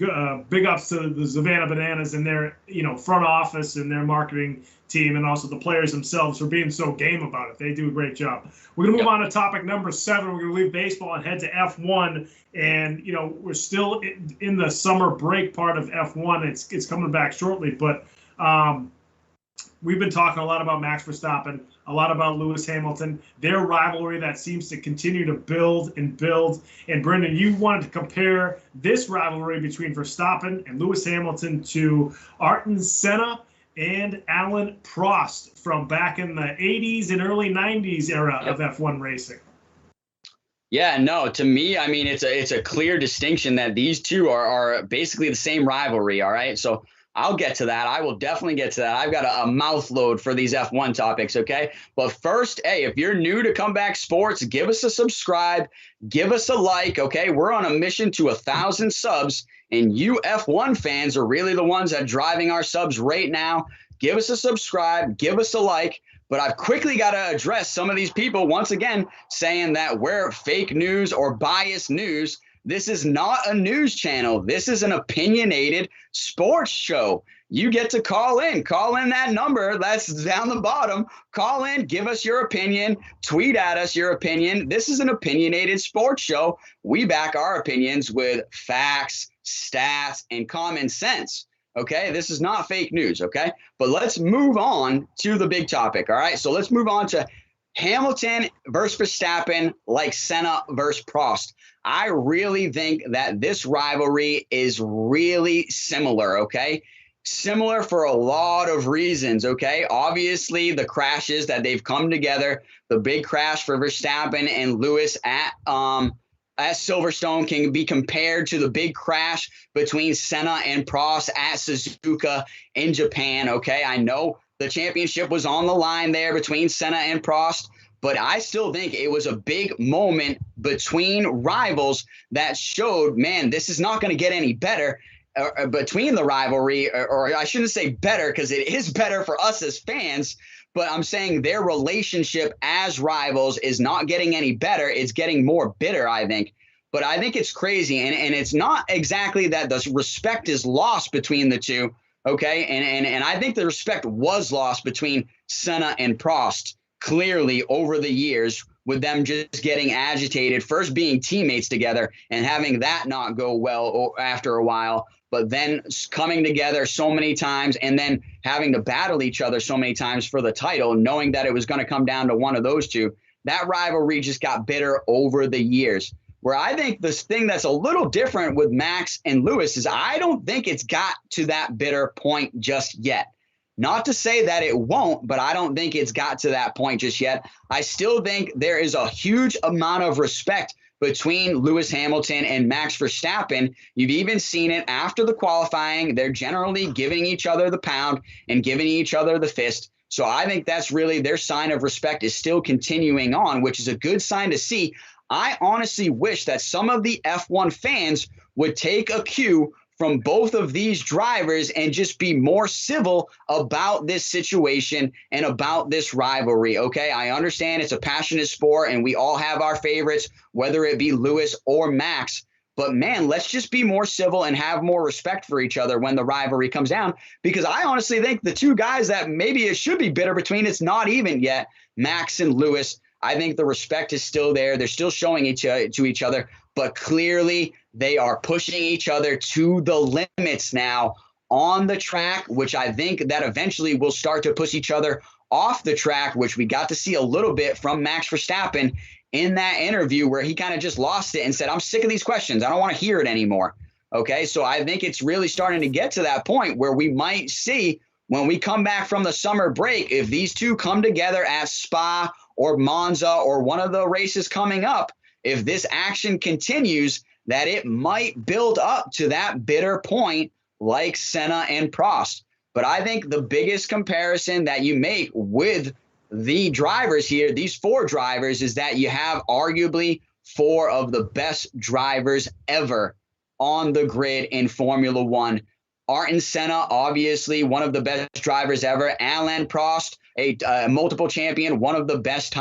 big ups to the Savannah Bananas and their front office and their marketing team, and also the players themselves for being so game about it. They do a great job. We're going to move on to topic number 7. We're going to leave baseball and head to F1. And, we're still in the summer break part of F1. It's coming back shortly. But we've been talking a lot about Max Verstappen, a lot about Lewis Hamilton, their rivalry that seems to continue to build and build. And Brendan, you wanted to compare this rivalry between Verstappen and Lewis Hamilton to Ayrton Senna and Alain Prost from back in the 80s and early 90s era of F1 racing. Yeah, no, to me, I mean, it's a clear distinction that these two are basically the same rivalry. All right. So I'll get to that. I will definitely get to that. I've got a mouth load for these F1 topics. Okay. But first, hey, if you're new to Comeback Sports, give us a subscribe, give us a like. Okay. We're on a mission to 1,000 subs, and you F1 fans are really the ones that are driving our subs right now. Give us a subscribe, give us a like. But I've quickly got to address some of these people once again saying that we're fake news or biased news. This is not a news channel. This is an opinionated sports show. You get to call in that number that's down the bottom. Call in, give us your opinion, tweet at us your opinion. This is an opinionated sports show. We back our opinions with facts, stats, and common sense. Okay, this is not fake news. Okay, but let's move on to the big topic. All right, so let's move on to Hamilton versus Verstappen, like Senna versus Prost. I really think that this rivalry is really similar. Okay, similar for a lot of reasons. Okay, obviously the crashes that they've come together, the big crash for Verstappen and Lewis at Silverstone can be compared to the big crash between Senna and Prost at Suzuka in Japan. Okay, I know the championship was on the line there between Senna and Prost, but I still think it was a big moment between rivals that showed, man, this is not going to get any better between the rivalry, or I shouldn't say better because it is better for us as fans. But I'm saying their relationship as rivals is not getting any better. It's getting more bitter, I think. But I think it's crazy. And it's not exactly that the respect is lost between the two. Okay. And I think the respect was lost between Senna and Prost clearly over the years, with them just getting agitated, first being teammates together and having that not go well after a while, but then coming together so many times and then having to battle each other so many times for the title, knowing that it was going to come down to one of those two. That rivalry just got bitter over the years. Where I think this thing that's a little different with Max and Lewis is I don't think it's got to that bitter point just yet. Not to say that it won't, but I don't think it's got to that point just yet. I still think there is a huge amount of respect between Lewis Hamilton and Max Verstappen. You've even seen it after the qualifying. They're generally giving each other the pound and giving each other the fist. So I think that's really their sign of respect is still continuing on, which is a good sign to see. I honestly wish that some of the F1 fans would take a cue from both of these drivers and just be more civil about this situation and about this rivalry. Okay, I understand it's a passionate sport and we all have our favorites, whether it be Lewis or Max. But man, let's just be more civil and have more respect for each other when the rivalry comes down, because I honestly think the two guys that maybe it should be bitter between, it's not even yet, Max and Lewis. I think the respect is still there. They're still showing to each other, but clearly they are pushing each other to the limits now on the track, which I think that eventually will start to push each other off the track, which we got to see a little bit from Max Verstappen in that interview where he kind of just lost it and said, I'm sick of these questions. I don't want to hear it anymore. Okay, so I think it's really starting to get to that point where we might see when we come back from the summer break, if these two come together at Spa or Monza or one of the races coming up, if this action continues, that it might build up to that bitter point like Senna and Prost. But I think the biggest comparison that you make with the drivers here, these four drivers, is that you have arguably four of the best drivers ever on the grid in Formula One. Ayrton Senna, obviously one of the best drivers ever. Alain Prost, a multiple champion, one of the best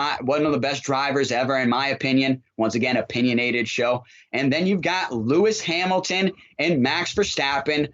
drivers ever, in my opinion. Once again, opinionated show. And then you've got Lewis Hamilton and Max Verstappen,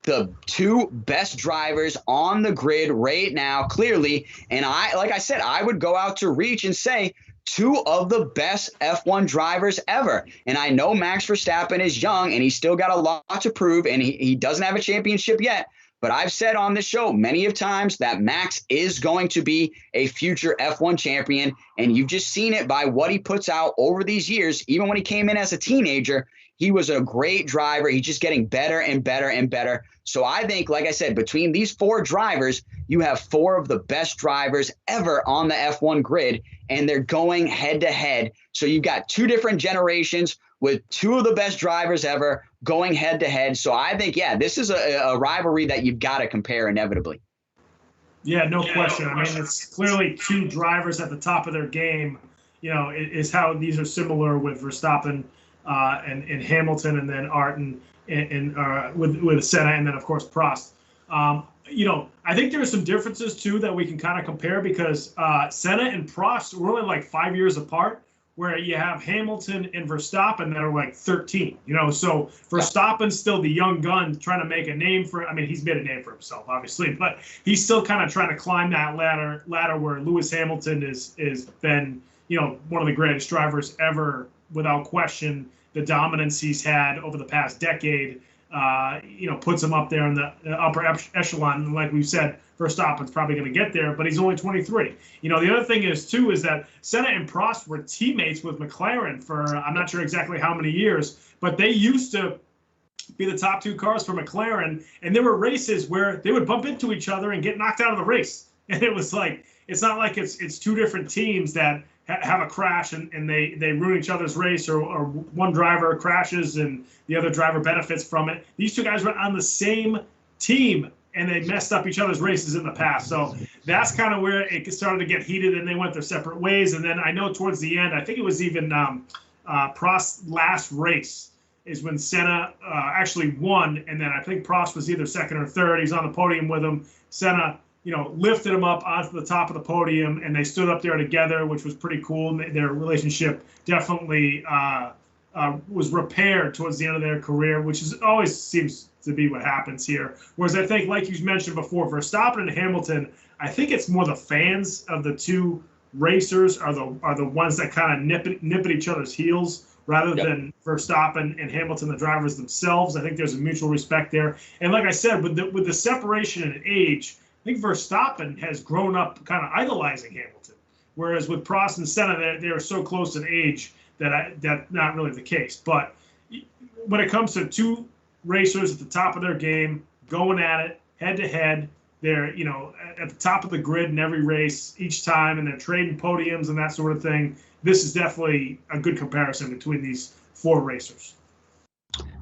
the two best drivers on the grid right now, clearly. And like I said, I would go out to reach and say two of the best F1 drivers ever. And I know Max Verstappen is young and he's still got a lot to prove, and he doesn't have a championship yet. But I've said on this show many of times that Max is going to be a future F1 champion. And you've just seen it by what he puts out over these years. Even when he came in as a teenager, he was a great driver. He's just getting better and better and better. So I think, like I said, between these four drivers, you have four of the best drivers ever on the F1 grid. and they're going head to head. So you've got two different generations with two of the best drivers ever going head to head. So I think, yeah, this is a rivalry that you've got to compare inevitably. Yeah, no question. I mean, it's clearly two drivers at the top of their game. You know, is how these are similar with Verstappen and Hamilton, and then Arton and with Senna, and then of course Prost. You know, I think there are some differences too that we can kind of compare, because Senna and Prost were only like 5 years apart, where you have Hamilton and Verstappen that are like 13. You know, so Verstappen's still the young gun trying to make a name for. I mean, he's made a name for himself, obviously, but he's still kind of trying to climb that ladder where Lewis Hamilton is been, you know, one of the greatest drivers ever, without question. The dominance he's had over the past decade, you know, puts him up there in the upper echelon. And like we've said, Verstappen's probably going to get there, but he's only 23. You know, the other thing is that Senna and Prost were teammates with McLaren for I'm not sure exactly how many years, but they used to be the top two cars for McLaren, and there were races where they would bump into each other and get knocked out of the race. And it was like, it's not like it's two different teams that have a crash and they ruin each other's race, or one driver crashes and the other driver benefits from it. These two guys were on the same team and they messed up each other's races in the past. So that's kind of where it started to get heated, and they went their separate ways. And then I know towards the end, I think it was even Prost's last race is when Senna actually won, and then I think Prost was either second or third. He's on the podium with him. Senna, you know, lifted him up onto the top of the podium, and they stood up there together, which was pretty cool. Their relationship definitely was repaired towards the end of their career, which is always seems to be what happens here. Whereas I think, like you mentioned before, Verstappen and Hamilton, I think it's more the fans of the two racers are the ones that kind of nip at each other's heels, rather than Verstappen and Hamilton, the drivers themselves. I think there's a mutual respect there. And like I said, with the separation in age, I think Verstappen has grown up kind of idolizing Hamilton, whereas with Prost and Senna, they are so close in age that that's not really the case. But when it comes to two racers at the top of their game, going at it head to head, they're, you know, at the top of the grid in every race each time, and they're trading podiums and that sort of thing. This is definitely a good comparison between these four racers.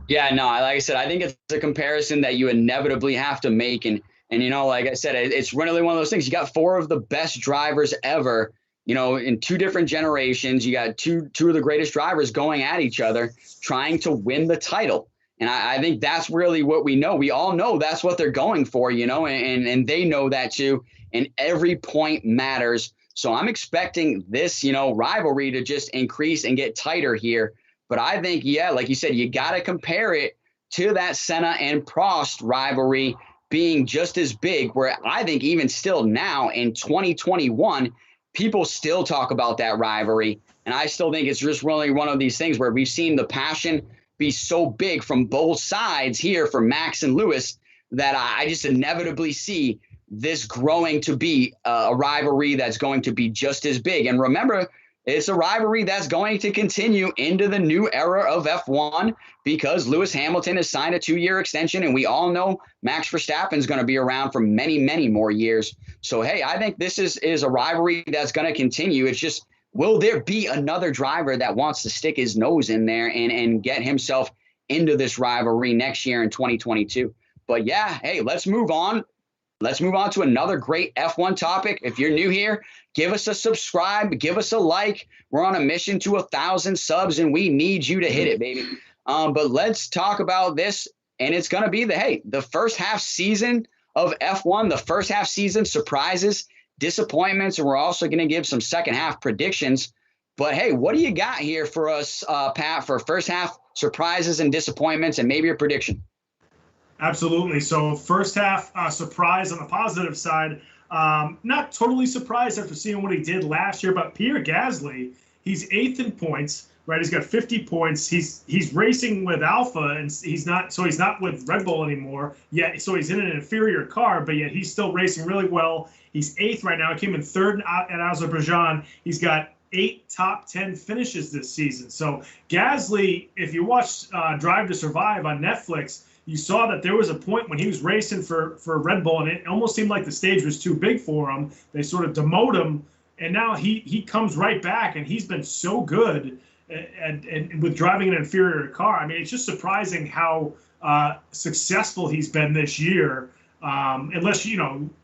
Yeah, no, like I said, I think it's a comparison that you inevitably have to make. And you know, like I said, it's really one of those things. You got four of the best drivers ever, you know, in two different generations. You got two of the greatest drivers going at each other, trying to win the title. And I think that's really what we know. We all know that's what they're going for, you know, and they know that too. And every point matters. So I'm expecting this, you know, rivalry to just increase and get tighter here. But I think, yeah, like you said, you got to compare it to that Senna and Prost rivalry being just as big, where I think even still now in 2021, people still talk about that rivalry. And I still think it's just really one of these things where we've seen the passion be so big from both sides here for Max and Lewis that I just inevitably see this growing to be a rivalry that's going to be just as big. And remember, it's a rivalry that's going to continue into the new era of F1 because Lewis Hamilton has signed a 2-year extension, and we all know Max Verstappen is going to be around for many, many more years. So, hey, I think this is a rivalry that's going to continue. It's just, will there be another driver that wants to stick his nose in there and get himself into this rivalry next year in 2022? But, yeah, hey, let's move on. Let's move on to another great F1 topic. If you're new here, give us a subscribe, give us a like. We're on a mission to 1,000 subs, and we need you to hit it, baby. But let's talk about this, and it's going to be the first half season of F1, the first half season surprises, disappointments, and we're also going to give some second half predictions. But, hey, what do you got here for us, Pat, for first half surprises and disappointments and maybe a prediction? Absolutely. So first half surprise on the positive side. Not totally surprised after seeing what he did last year, but Pierre Gasly, he's 8th in points, right? He's got 50 points. He's racing with Alpha, and he's not with Red Bull anymore yet. So he's in an inferior car, but yet he's still racing really well. He's 8th right now. He came in 3rd at Azerbaijan. He's got 8 top 10 finishes this season. So Gasly, if you watched Drive to Survive on Netflix, you saw that there was a point when he was racing for Red Bull, and it almost seemed like the stage was too big for him. They sort of demote him and now he comes right back, and he's been so good and with driving an inferior car. I mean, it's just surprising how successful he's been this year. Unless,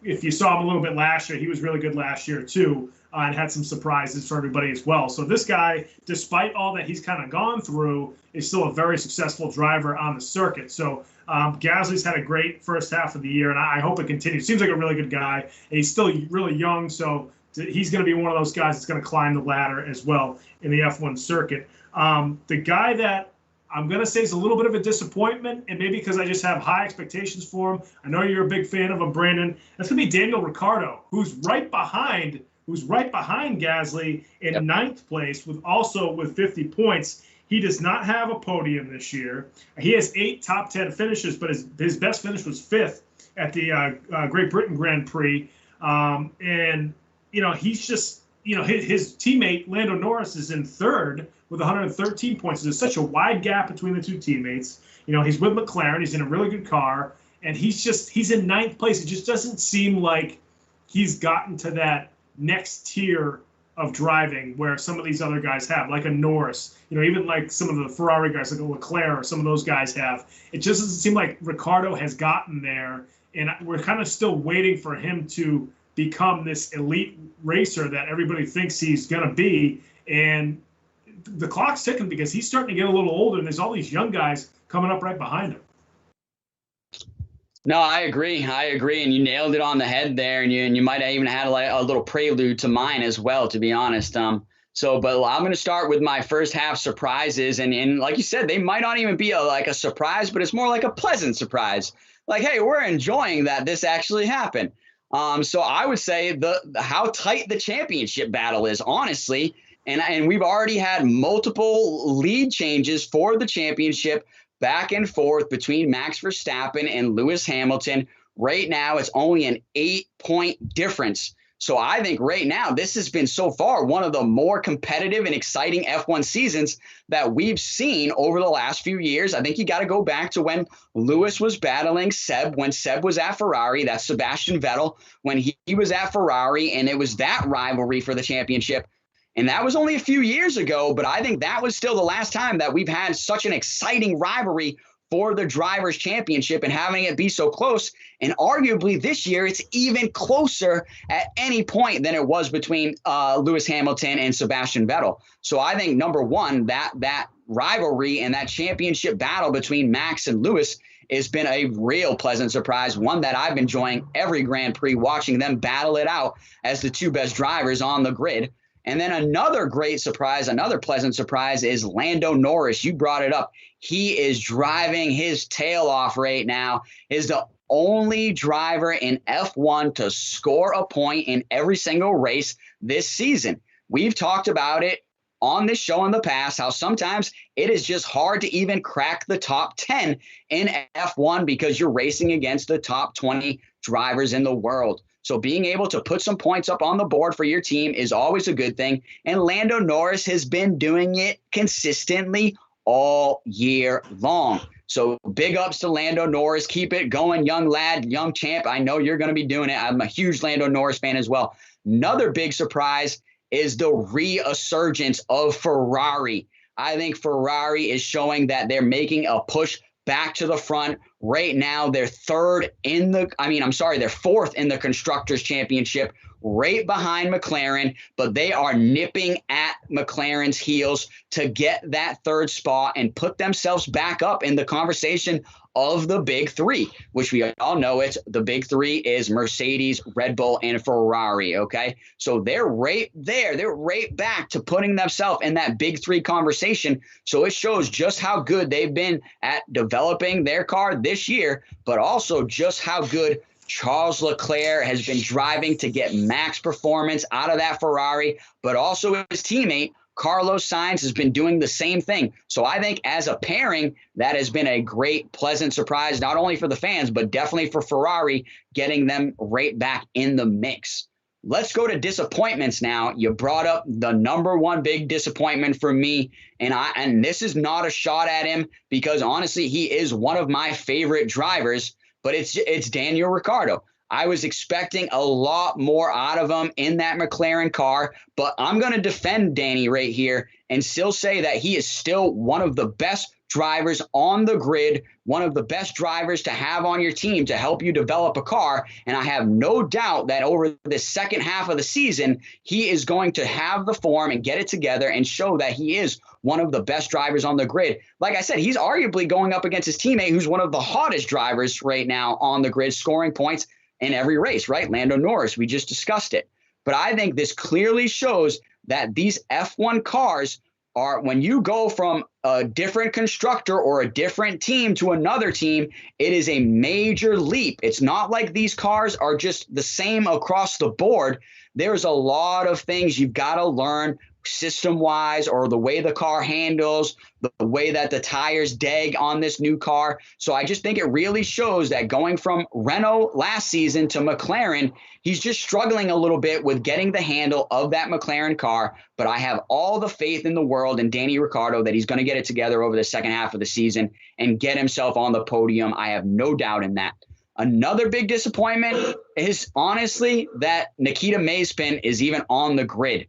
if you saw him a little bit last year, he was really good last year too, and had some surprises for everybody as well. So this guy, despite all that he's kind of gone through, is still a very successful driver on the circuit. So Gasly's had a great first half of the year, and I hope it continues. Seems like a really good guy, and he's still really young, so he's going to be one of those guys that's going to climb the ladder as well in the F1 circuit. The guy that I'm going to say is a little bit of a disappointment, and maybe because I just have high expectations for him. I know you're a big fan of him, Brandon. That's going to be Daniel Ricciardo, who's right behind Gasly in ninth place with 50 points. He does not have a podium this year. He has 8 top 10 finishes, but his best finish was 5th at the Great Britain Grand Prix. And he's just, his teammate Lando Norris is in 3rd with 113 points. There's such a wide gap between the two teammates. He's with McLaren. He's in a really good car, and he's in 9th place. It just doesn't seem like he's gotten to that next tier of driving where some of these other guys have, like a Norris, even like some of the Ferrari guys, like a Leclerc, or some of those guys have. It just doesn't seem like Ricciardo has gotten there, and we're kind of still waiting for him to become this elite racer that everybody thinks he's going to be. And the clock's ticking because he's starting to get a little older, and there's all these young guys coming up right behind him. No, I agree. And you nailed it on the head there. And you might have even had a little prelude to mine as well, to be honest. But I'm going to start with my first half surprises. And like you said, they might not even be a surprise, but it's more like a pleasant surprise. Like, hey, we're enjoying that this actually happened. So I would say how tight the championship battle is, honestly. And we've already had multiple lead changes for the championship back and forth between Max Verstappen and Lewis Hamilton. Right now, it's only an 8-point difference. So I think right now, this has been so far one of the more competitive and exciting F1 seasons that we've seen over the last few years. I think you got to go back to when Lewis was battling Seb, when Seb was at Ferrari. That's Sebastian Vettel, when he was at Ferrari, and it was that rivalry for the championship. And that was only a few years ago, but I think that was still the last time that we've had such an exciting rivalry for the Drivers' Championship and having it be so close. And arguably this year, it's even closer at any point than it was between Lewis Hamilton and Sebastian Vettel. So I think, number one, that rivalry and that championship battle between Max and Lewis has been a real pleasant surprise, one that I've been enjoying every Grand Prix, watching them battle it out as the two best drivers on the grid. And then another great surprise, another pleasant surprise is Lando Norris. You brought it up. He is driving his tail off right now. He's the only driver in F1 to score a point in every single race this season. We've talked about it on this show in the past, how sometimes it is just hard to even crack the top 10 in F1 because you're racing against the top 20 drivers in the world. So being able to put some points up on the board for your team is always a good thing. And Lando Norris has been doing it consistently all year long. So big ups to Lando Norris. Keep it going, young lad, young champ. I know you're going to be doing it. I'm a huge Lando Norris fan as well. Another big surprise is the resurgence of Ferrari. I think Ferrari is showing that they're making a push back to the front. Right now, they're fourth in the Constructors' Championship, right behind McLaren, but they are nipping at McLaren's heels to get that 3rd spot and put themselves back up in the conversation of the big 3, which we all know the big 3 is Mercedes, Red Bull, and Ferrari, okay? So they're right there. They're right back to putting themselves in that big 3 conversation. So it shows just how good they've been at developing their car this year, but also just how good Charles Leclerc has been driving to get max performance out of that Ferrari, but also his teammate, Carlos Sainz, has been doing the same thing. So I think as a pairing, that has been a great, pleasant surprise, not only for the fans, but definitely for Ferrari, getting them right back in the mix. Let's go to disappointments now. You brought up the number one big disappointment for me, and this is not a shot at him because honestly, he is one of my favorite drivers, but it's Daniel Ricciardo. I was expecting a lot more out of him in that McLaren car, but I'm going to defend Danny right here and still say that he is still one of the best drivers on the grid, one of the best drivers to have on your team to help you develop a car. And I have no doubt that over the second half of the season, he is going to have the form and get it together and show that he is one of the best drivers on the grid. Like I said, he's arguably going up against his teammate, who's one of the hottest drivers right now on the grid, scoring points in every race, right? Lando Norris, we just discussed it. But I think this clearly shows that these F1 cars are, when you go from a different constructor or a different team to another team, it is a major leap. It's not like these cars are just the same across the board. There's a lot of things you've got to learn system-wise, or the way the car handles, the way that the tires dag on this new car. So I just think it really shows that going from Renault last season to McLaren, he's just struggling a little bit with getting the handle of that McLaren car. But I have all the faith in the world in Danny Ricciardo that he's going to get it together over the second half of the season and get himself on the podium. I have no doubt in that. Another big disappointment is honestly that Nikita Mazepin is even on the grid.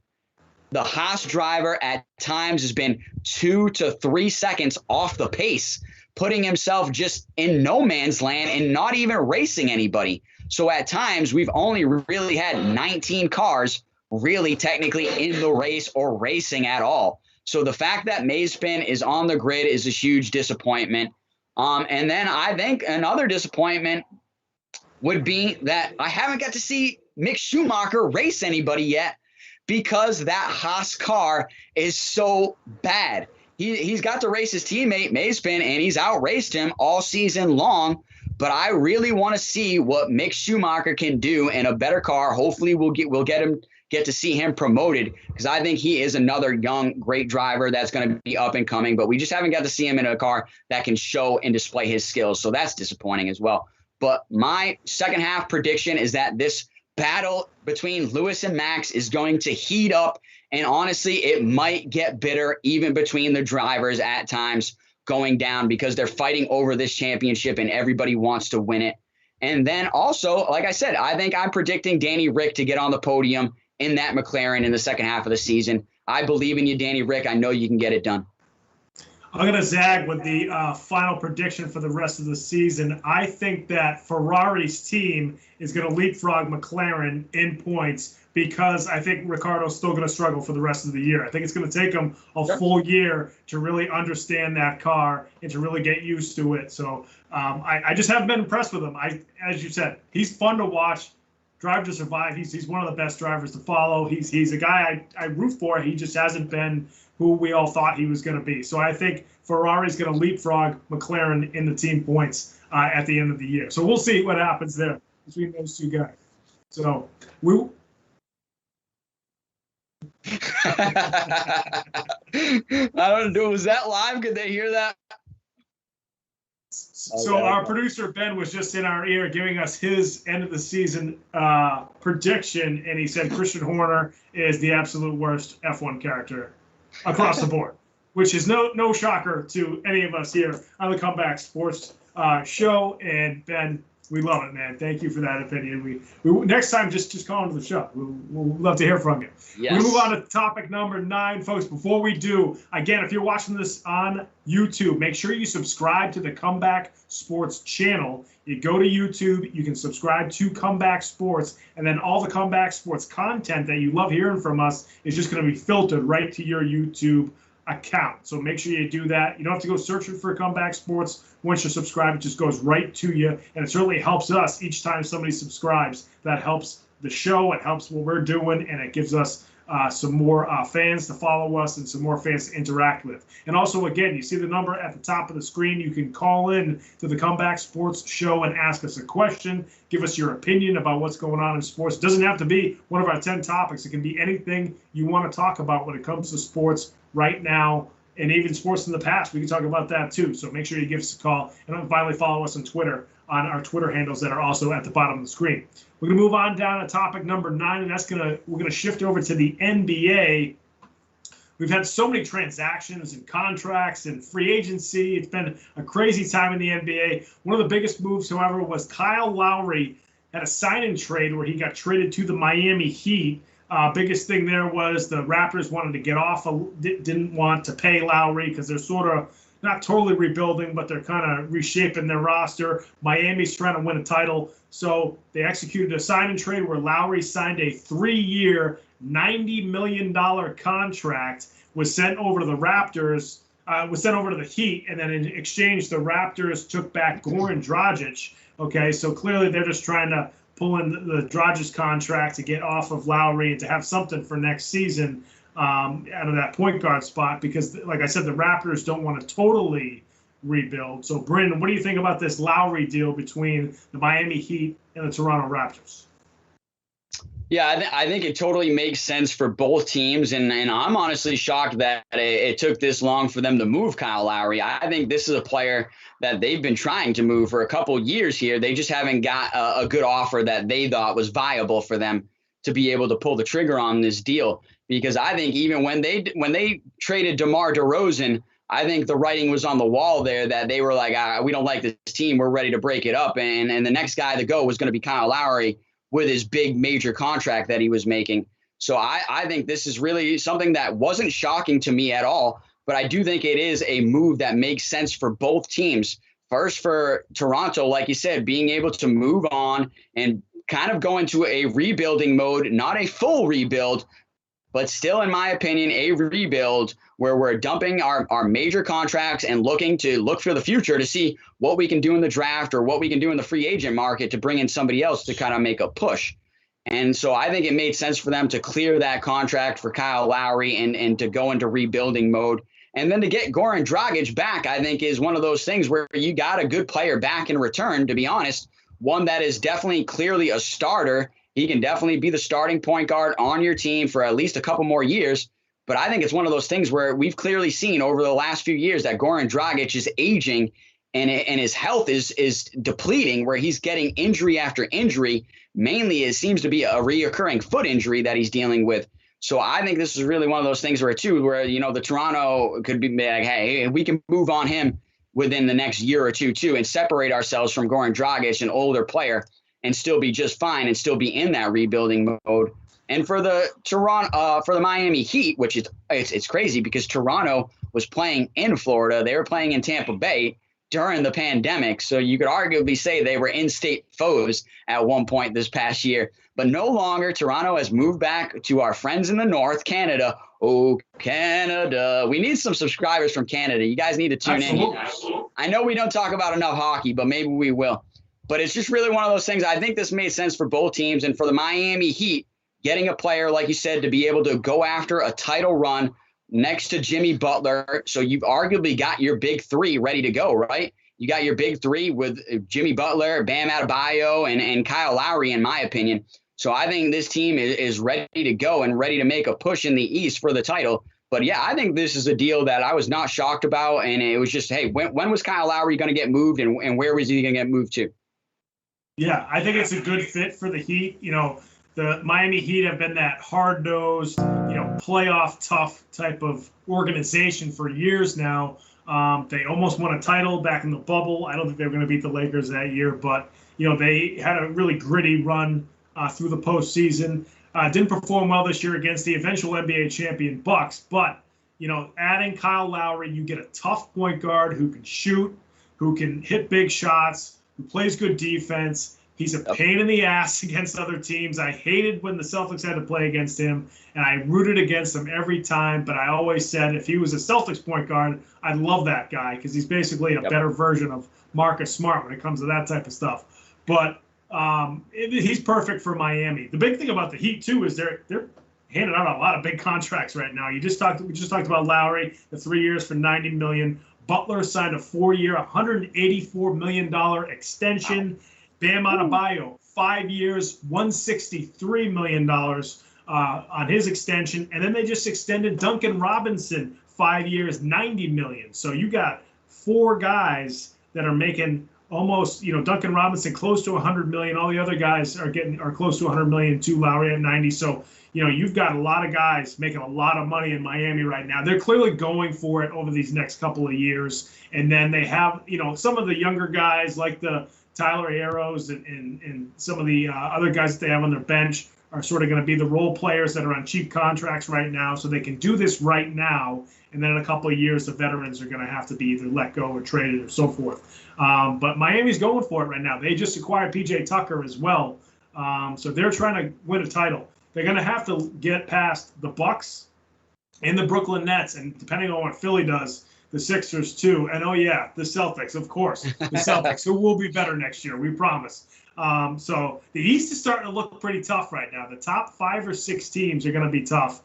The Haas driver at times has been 2 to 3 seconds off the pace, putting himself just in no man's land and not even racing anybody. So at times we've only really had 19 cars really technically in the race or racing at all. So the fact that Mazepin is on the grid is a huge disappointment. And then I think another disappointment would be that I haven't got to see Mick Schumacher race anybody yet, because that Haas car is so bad. He's got to race his teammate Mazepin, and he's outraced him all season long. But I really want to see what Mick Schumacher can do in a better car. Hopefully we'll get to see him promoted, because I think he is another young, great driver that's going to be up and coming. But we just haven't got to see him in a car that can show and display his skills. So that's disappointing as well. But my second half prediction is that this battle between Lewis and Max is going to heat up, and honestly, it might get bitter even between the drivers at times going down, because they're fighting over this championship and everybody wants to win it. And then also, like I said, I think I'm predicting Danny Rick to get on the podium in that McLaren in the second half of the season. I believe in you, Danny Rick. I know you can get it done. I'm going to zag with the final prediction for the rest of the season. I think that Ferrari's team is going to leapfrog McLaren in points, because I think Ricciardo's still going to struggle for the rest of the year. I think it's going to take him a full year to really understand that car and to really get used to it. So I just haven't been impressed with him. As you said, he's fun to watch. Drive to Survive. He's one of the best drivers to follow. He's a guy I root for. He just hasn't been who we all thought he was going to be. So I think Ferrari's going to leapfrog McLaren in the team points at the end of the year. So we'll see what happens there between those two guys. So we. I don't know. Was that live? Could they hear that? So our producer Ben was just in our ear giving us his end of the season prediction, and he said Christian Horner is the absolute worst F1 character across the board, which is no shocker to any of us here on the Comeback Sports show. And Ben, we love it, man. Thank you for that opinion. We next time just call into the show. We'll love to hear from you. Yes. We move on to topic number 9, folks. Before we do, again, if you're watching this on YouTube, make sure you subscribe to the Comeback Sports channel. You go to YouTube, you can subscribe to Comeback Sports, and then all the Comeback Sports content that you love hearing from us is just going to be filtered right to your YouTube account. So make sure you do that. You don't have to go searching for Comeback Sports. Once you're subscribed, it just goes right to you, and it certainly helps us each time somebody subscribes. That helps the show, it helps what we're doing, and it gives us some more fans to follow us and some more fans to interact with. And also, again, you see the number at the top of the screen. You can call in to the Comeback Sports show and ask us a question. Give us your opinion about what's going on in sports. It doesn't have to be one of our 10 topics. It can be anything you want to talk about when it comes to sports right now, and even sports in the past. We can talk about that too. So make sure you give us a call, and finally follow us on Twitter on our Twitter handles that are also at the bottom of the screen. We're going to move on down to topic number 9, and we're going to shift over to the NBA. We've had so many transactions and contracts and free agency. It's been a crazy time in the NBA. One of the biggest moves, however, was Kyle Lowry had a sign-in trade where he got traded to the Miami Heat. Biggest thing there was the Raptors wanted to get off, didn't want to pay Lowry because they're sort of not totally rebuilding, but they're kind of reshaping their roster. Miami's trying to win a title. So they executed a sign-in trade where Lowry signed a 3-year, $90 million contract, was sent over to the Raptors, was sent over to the Heat, and then in exchange, the Raptors took back Goran Dragic. Okay, so clearly they're just trying to pull in the Dragic contract to get off of Lowry and to have something for next season out of that point guard spot because, like I said, the Raptors don't want to totally rebuild. So, Brandon, what do you think about this Lowry deal between the Miami Heat and the Toronto Raptors? Yeah, I think it totally makes sense for both teams, and I'm honestly shocked that it took this long for them to move Kyle Lowry. I think this is a player that they've been trying to move for a couple years here. They just haven't got a good offer that they thought was viable for them to be able to pull the trigger on this deal. Because I think even when they traded DeMar DeRozan, I think the writing was on the wall there that they were like, we don't like this team, we're ready to break it up, and the next guy to go was going to be Kyle Lowry with his big major contract that he was making. So I think this is really something that wasn't shocking to me at all, but I do think it is a move that makes sense for both teams. First, for Toronto, like you said, being able to move on and kind of go into a rebuilding mode, not a full rebuild, but still, in my opinion, a rebuild where we're dumping our major contracts and look for the future to see what we can do in the draft or what we can do in the free agent market to bring in somebody else to kind of make a push. And so I think it made sense for them to clear that contract for Kyle Lowry and to go into rebuilding mode. And then to get Goran Dragic back, I think, is one of those things where you got a good player back in return, to be honest, one that is definitely clearly a starter. He can definitely be the starting point guard on your team for at least a couple more years. But I think it's one of those things where we've clearly seen over the last few years that Goran Dragic is aging and his health is depleting, where he's getting injury after injury. Mainly it seems to be a reoccurring foot injury that he's dealing with. So I think this is really one of those things where the Toronto could be like, hey, we can move on him within the next year or two too and separate ourselves from Goran Dragic, an older player, and still be just fine and still be in that rebuilding mode. And for the Miami Heat, which it's crazy because Toronto was playing in Florida, they were playing in Tampa Bay during the pandemic, so you could arguably say they were in-state foes at one point this past year. But no longer. Toronto has moved back to our friends in the North, Canada. Oh, Canada. We need some subscribers from Canada. You guys need to tune in. I know we don't talk about enough hockey, but maybe we will. But it's just really one of those things. I think this made sense for both teams. And for the Miami Heat, getting a player, like you said, to be able to go after a title run next to Jimmy Butler. So you've arguably got your big three ready to go, right? You got your big three with Jimmy Butler, Bam Adebayo, and Kyle Lowry, in my opinion. So I think this team is ready to go and ready to make a push in the East for the title. But, yeah, I think this is a deal that I was not shocked about. And it was just, hey, when was Kyle Lowry going to get moved and where was he going to get moved to? Yeah, I think it's a good fit for the Heat. The Miami Heat have been that hard-nosed, playoff tough type of organization for years now. They almost won a title back in the bubble. I don't think they were going to beat the Lakers that year, but, they had a really gritty run through the postseason. Didn't perform well this year against the eventual NBA champion Bucks, but, adding Kyle Lowry, you get a tough point guard who can shoot, who can hit big shots, who plays good defense. He's a pain in the ass against other teams. I hated when the Celtics had to play against him, and I rooted against him every time. But I always said if he was a Celtics point guard, I'd love that guy because he's basically a better version of Marcus Smart when it comes to that type of stuff. But he's perfect for Miami. The big thing about the Heat, too, is they're handing out a lot of big contracts right now. We just talked about Lowry, the 3 years for $90 million. Butler signed a 4-year, $184 million extension. Bam Adebayo, 5 years, $163 million on his extension. And then they just extended Duncan Robinson, 5 years, $90 million. So you got 4 guys that are making almost, Duncan Robinson close to $100 million. All the other guys are close to $100 million too, Lowry at 90. So, you've got a lot of guys making a lot of money in Miami right now. They're clearly going for it over these next couple of years. And then they have, some of the younger guys like the Tyler Arrows and some of the other guys that they have on their bench are sort of going to be the role players that are on cheap contracts right now, so they can do this right now. And then in a couple of years, the veterans are going to have to be either let go or traded or so forth. But Miami's going for it right now. They just acquired P.J. Tucker as well. So they're trying to win a title. They're going to have to get past the Bucks and the Brooklyn Nets, and depending on what Philly does, the Sixers too. And, oh, yeah, the Celtics, of course. The Celtics, who will be better next year, we promise. So the East is starting to look pretty tough right now. The top 5 or 6 teams are going to be tough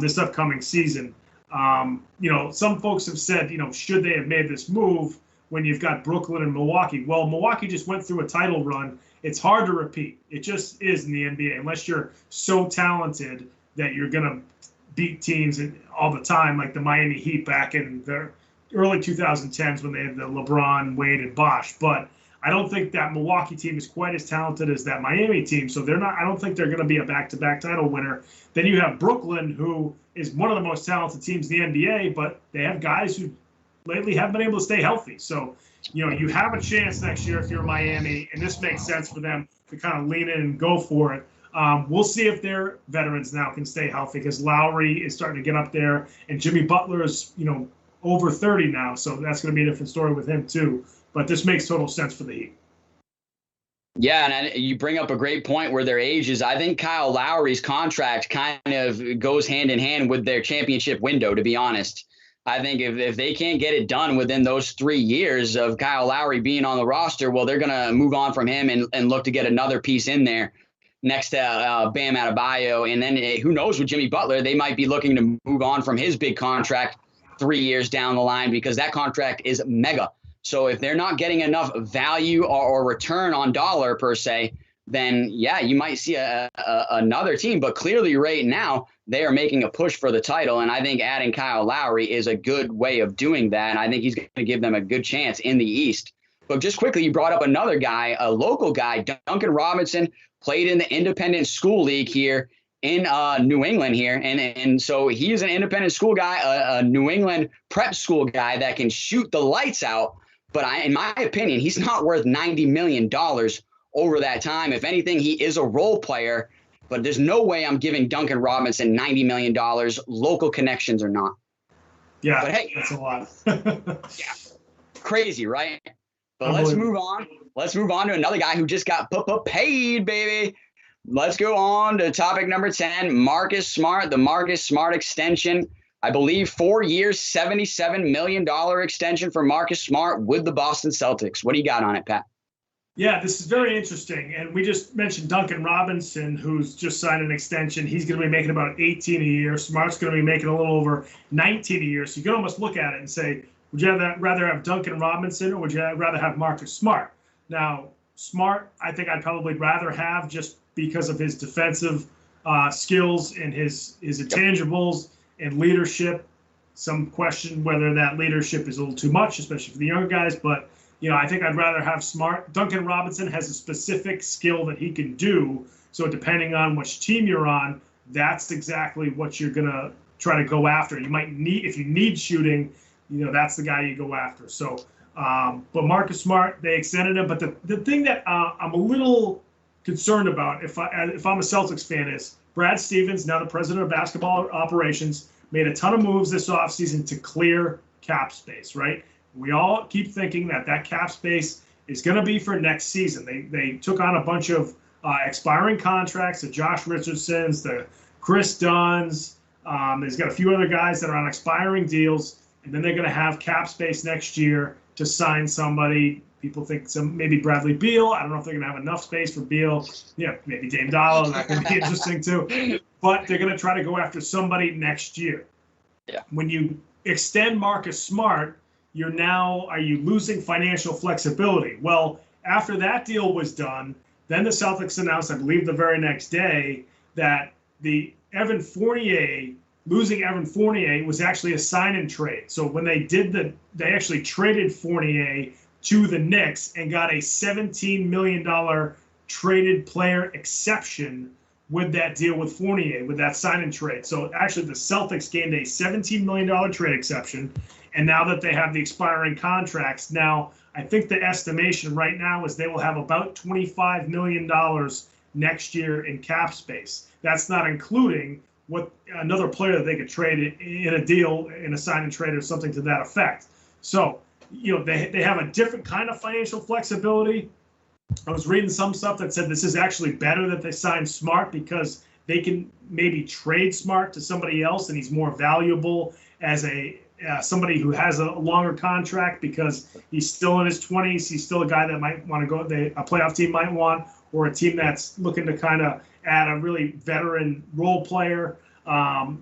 this upcoming season. Some folks have said, should they have made this move when you've got Brooklyn and Milwaukee? Well, Milwaukee just went through a title run. It's hard to repeat. It just is in the NBA, unless you're so talented that you're going to beat teams all the time, like the Miami Heat back in the early 2010s when they had the LeBron, Wade, and Bosh. But I don't think that Milwaukee team is quite as talented as that Miami team, so I don't think they're going to be a back-to-back title winner. Then you have Brooklyn, who is one of the most talented teams in the NBA, but they have guys who lately haven't been able to stay healthy. So, you have a chance next year if you're Miami, and this makes sense for them to kind of lean in and go for it. We'll see if their veterans now can stay healthy, because Lowry is starting to get up there, and Jimmy Butler is, over 30 now, so that's going to be a different story with him too. But this makes total sense for the Heat. Yeah, and you bring up a great point where their age is. I think Kyle Lowry's contract kind of goes hand in hand with their championship window, to be honest. I think if they can't get it done within those 3 years of Kyle Lowry being on the roster, well, they're going to move on from him and look to get another piece in there next to Bam Adebayo. And then who knows with Jimmy Butler, they might be looking to move on from his big contract 3 years down the line, because that contract is mega. So if they're not getting enough value or return on dollar per se, then yeah, you might see another team. But clearly right now they are making a push for the title. And I think adding Kyle Lowry is a good way of doing that. And I think he's going to give them a good chance in the East. But just quickly, you brought up another guy, a local guy, Duncan Robinson, played in the independent school league here in New England here. And so he's an independent school guy, a New England prep school guy that can shoot the lights out. But in my opinion, he's not worth $90 million over that time. If anything, he is a role player, but there's no way I'm giving Duncan Robinson $90 million, local connections or not. Yeah, but hey, that's a lot. Yeah, crazy, right? But let's move on. Let's move on to another guy who just got paid, baby. Let's go on to topic number 10, Marcus Smart, the Marcus Smart extension. I believe 4 years, $77 million extension for Marcus Smart with the Boston Celtics. What do you got on it, Pat? Yeah, this is very interesting. And we just mentioned Duncan Robinson, who's just signed an extension. He's going to be making about 18 a year. Smart's going to be making a little over 19 a year. So you can almost look at it and say, would you rather have Duncan Robinson, or would you rather have Marcus Smart? Now, Smart, I think I'd probably rather have, just because of his defensive skills and his intangibles and leadership. Some question whether that leadership is a little too much, especially for the younger guys. But, I think I'd rather have Smart. Duncan Robinson has a specific skill that he can do. So depending on which team you're on, that's exactly what you're going to try to go after. You might need, if you need shooting, that's the guy you go after. So, but Marcus Smart, they extended him. But the thing that I'm a little concerned about, if I'm a Celtics fan, is Brad Stevens, now the president of basketball operations, made a ton of moves this offseason to clear cap space, right? We all keep thinking that cap space is going to be for next season. They took on a bunch of expiring contracts, the Josh Richardsons, the Chris Dunns. There's got a few other guys that are on expiring deals, and then they're going to have cap space next year to sign somebody. People think maybe Bradley Beal. I don't know if they're going to have enough space for Beal. Yeah, maybe Dame Dollar. That could be interesting too. But they're going to try to go after somebody next year. Yeah. When you extend Marcus Smart, are you losing financial flexibility? Well, after that deal was done, then the Celtics announced, I believe the very next day, that losing Evan Fournier was actually a sign and trade. So when they they actually traded Fournier to the Knicks and got a $17 million traded player exception with that deal with Fournier, with that sign and trade. So actually the Celtics gained a $17 million trade exception, And now that they have the expiring contracts, now I think the estimation right now is they will have about $25 million next year in cap space. That's not including what another player that they could trade in a deal, in a sign and trade or something to that effect. So, they have a different kind of financial flexibility. I was reading some stuff that said this is actually better that they signed Smart because they can maybe trade Smart to somebody else and he's more valuable as somebody who has a longer contract because he's still in his 20s. He's still a guy that might want to go, a playoff team might want, or a team that's looking to kind of add a really veteran role player.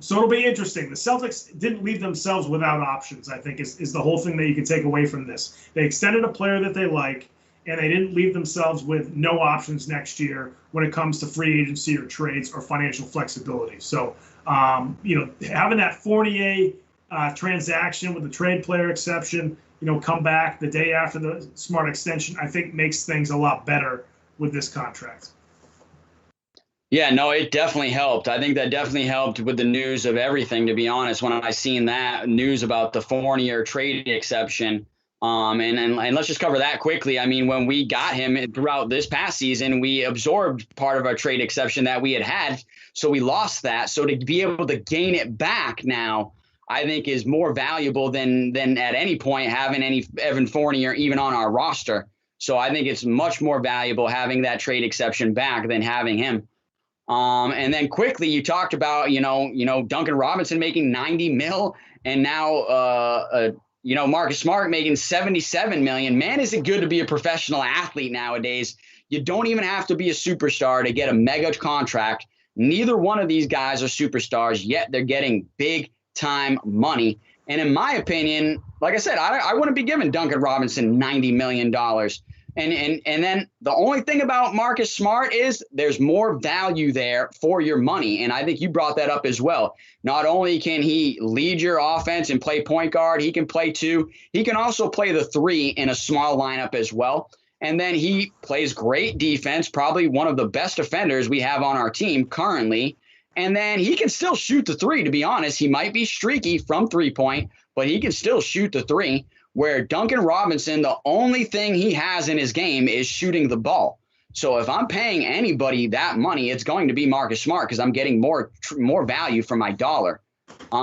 So it'll be interesting. The Celtics didn't leave themselves without options, I think, is the whole thing that you can take away from this. They extended a player that they like, and they didn't leave themselves with no options next year when it comes to free agency or trades or financial flexibility. So, having that Fournier transaction with the trade player exception, come back the day after the Smart extension, I think makes things a lot better with this contract. Yeah, no, it definitely helped. I think that definitely helped with the news of everything, to be honest, when I seen that news about the Fournier trade exception. And let's just cover that quickly. I mean, when we got him throughout this past season, we absorbed part of our trade exception that we had. So we lost that. So to be able to gain it back now, I think is more valuable than at any point having any Evan Fournier even on our roster. So I think it's much more valuable having that trade exception back than having him. And then quickly, you talked about, Duncan Robinson making 90 mil and now, Marcus Smart making 77 million. Man, is it good to be a professional athlete nowadays. You don't even have to be a superstar to get a mega contract. Neither one of these guys are superstars, yet they're getting big time money. And in my opinion, like I said, I wouldn't be giving Duncan Robinson $90 million. And then the only thing about Marcus Smart is there's more value there for your money. And I think you brought that up as well. Not only can he lead your offense and play point guard, he can play two. He can also play the three in a small lineup as well. And then he plays great defense, probably one of the best defenders we have on our team currently. And then he can still shoot the three, to be honest. He might be streaky from 3-point, but he can still shoot the three. Where Duncan Robinson, the only thing he has in his game is shooting the ball. So if I'm paying anybody that money, it's going to be Marcus Smart because I'm getting more value for my dollar.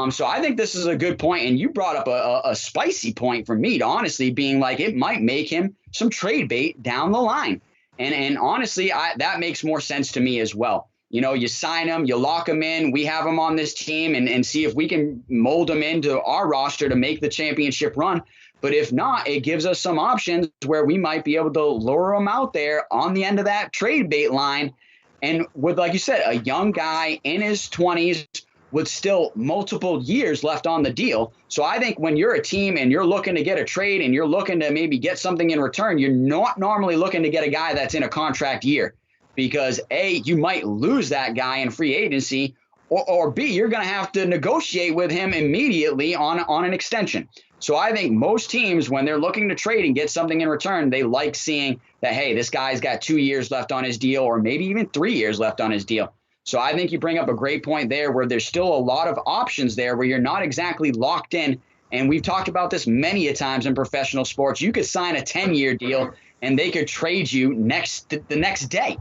So I think this is a good point. And you brought up a spicy point for me to honestly being like it might make him some trade bait down the line. And honestly, that makes more sense to me as well. You sign him, you lock him in, we have him on this team and see if we can mold him into our roster to make the championship run. But if not, it gives us some options where we might be able to lure him out there on the end of that trade bait line. And with, like you said, a young guy in his 20s with still multiple years left on the deal. So I think when you're a team and you're looking to get a trade and you're looking to maybe get something in return, you're not normally looking to get a guy that's in a contract year because A, you might lose that guy in free agency, or B, you're going to have to negotiate with him immediately on an extension. So I think most teams, when they're looking to trade and get something in return, they like seeing that, hey, this guy's got 2 years left on his deal or maybe even 3 years left on his deal. So I think you bring up a great point there where there's still a lot of options there where you're not exactly locked in. And we've talked about this many a times in professional sports. You could sign a 10-year deal and they could trade you the next day.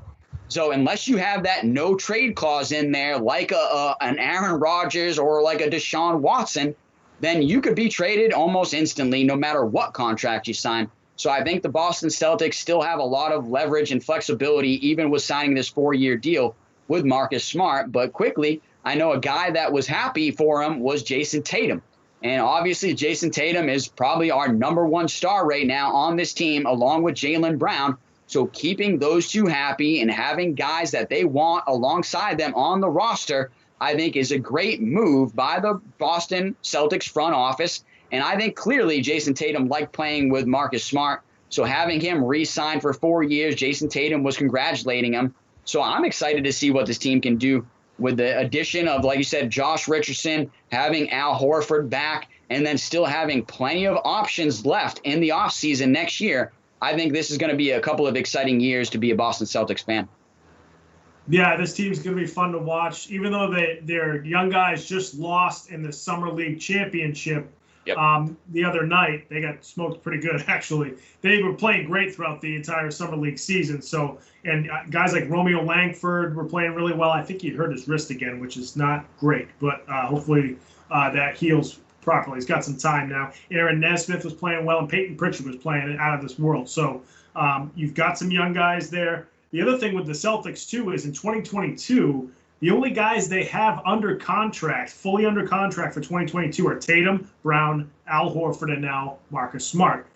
So unless you have that no trade clause in there like an Aaron Rodgers or like a Deshaun Watson, then you could be traded almost instantly no matter what contract you sign. So I think the Boston Celtics still have a lot of leverage and flexibility even with signing this 4-year deal with Marcus Smart. But quickly, I know a guy that was happy for him was Jason Tatum. And obviously Jason Tatum is probably our number one star right now on this team along with Jaylen Brown. So keeping those two happy and having guys that they want alongside them on the roster, I think is a great move by the Boston Celtics front office. And I think clearly Jason Tatum liked playing with Marcus Smart. So having him re-sign for 4 years, Jason Tatum was congratulating him. So I'm excited to see what this team can do with the addition of, like you said, Josh Richardson, having Al Horford back, and then still having plenty of options left in the offseason next year. I think this is going to be a couple of exciting years to be a Boston Celtics fan. Yeah, this team's going to be fun to watch. Even though their young guys just lost in the Summer League Championship, Yep. The other night. They got smoked pretty good, actually. They were playing great throughout the entire summer league season. So, and guys like Romeo Langford were playing really well. I think he hurt his wrist again, which is not great, but hopefully that heals properly. He's got some time now. Aaron Nesmith was playing well, and Peyton Pritchard was playing out of this world. So you've got some young guys there. The other thing with the Celtics, too, is in 2022, the only guys they have under contract, fully under contract for 2022 are Tatum, Brown, Al Horford, and now Marcus Smart.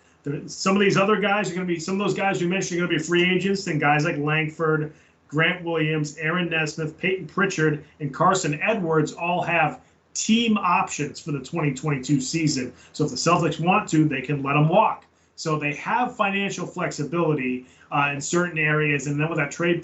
Some of these other guys are going to be, some of those guys we mentioned are going to be free agents, and guys like Langford, Grant Williams, Aaron Nesmith, Peyton Pritchard, and Carson Edwards all have team options for the 2022 season. So if the Celtics want to, they can let them walk. So they have financial flexibility in certain areas, and then with that traded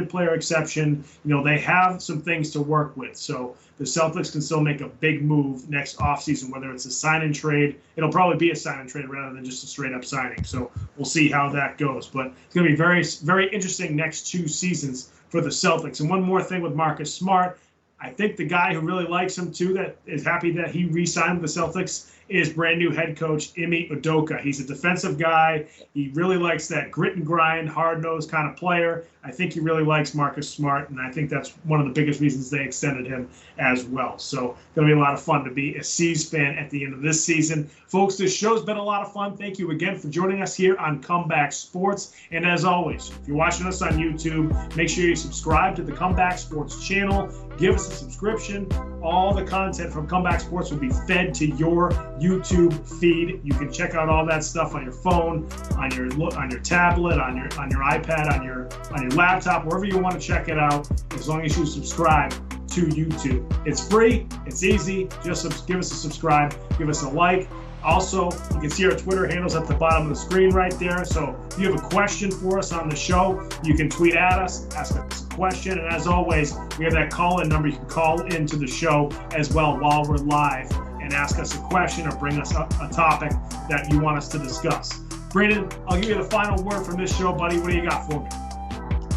player exception, they have some things to work with. So the Celtics can still make a big move next offseason, whether it's a sign and trade. It'll probably be a sign and trade rather than just a straight up signing. So we'll see how that goes. But it's going to be very, very interesting next 2 seasons for the Celtics. And one more thing with Marcus Smart. I think the guy who really likes him, too, that is happy that he re-signed with the Celtics is brand new head coach Ime Udoka. He's a defensive guy. He really likes that grit and grind, hard-nosed kind of player. I think he really likes Marcus Smart, and I think that's one of the biggest reasons they extended him as well. So it's going to be a lot of fun to be a C's fan at the end of this season. Folks, this show's been a lot of fun. Thank you again for joining us here on Comeback Sports. And as always, if you're watching us on YouTube, make sure you subscribe to the Comeback Sports channel. Give us a subscription. All the content from Comeback Sports will be fed to your YouTube feed. You can check out all that stuff on your phone, on your tablet, on your iPad, on your laptop, wherever you want to check it out, as long as you subscribe to YouTube. It's free, it's easy. Just give us a subscribe, give us a like. Also, you can see our Twitter handles at the bottom of the screen right there. So if you have a question for us on the show, you can tweet at us, ask us a question. And as always, we have that call-in number. You can call into the show as well while we're live and ask us a question or bring us up a topic that you want us to discuss. Brandon, I'll give you the final word from this show, buddy. What do you got for me?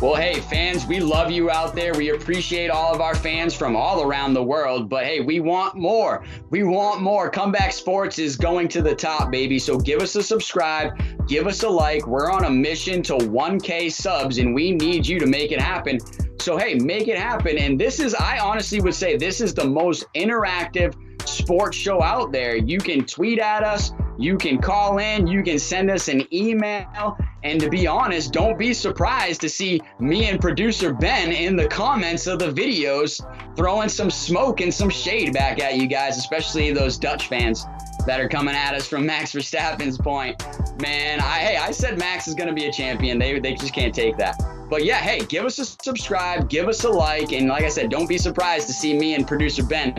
Well, hey, fans, we love you out there. We appreciate all of our fans from all around the world. But, hey, we want more. We want more. Comeback Sports is going to the top, baby. So give us a subscribe. Give us a like. We're on a mission to 1K subs, and we need you to make it happen. So, hey, make it happen. And this is, I honestly would say, this is the most interactive sports show out there. You can tweet at us. You can call in. You can send us an email. And to be honest, don't be surprised to see me and producer Ben in the comments of the videos throwing some smoke and some shade back at you guys, especially those Dutch fans that are coming at us from Max Verstappen's point. Man, I said Max is going to be a champion. They just can't take that. But yeah, hey, give us a subscribe, give us a like, and like I said, don't be surprised to see me and producer Ben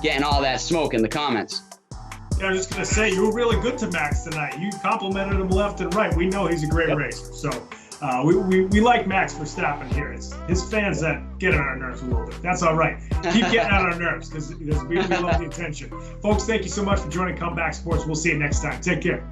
getting all that smoke in the comments. Yeah, I was just going to say, you were really good to Max tonight. You complimented him left and right. We know he's a great racer. So we like Max Verstappen here. It's his fans that get on our nerves a little bit. That's all right. Keep getting on our nerves because we love the attention. Folks, thank you so much for joining Comeback Sports. We'll see you next time. Take care.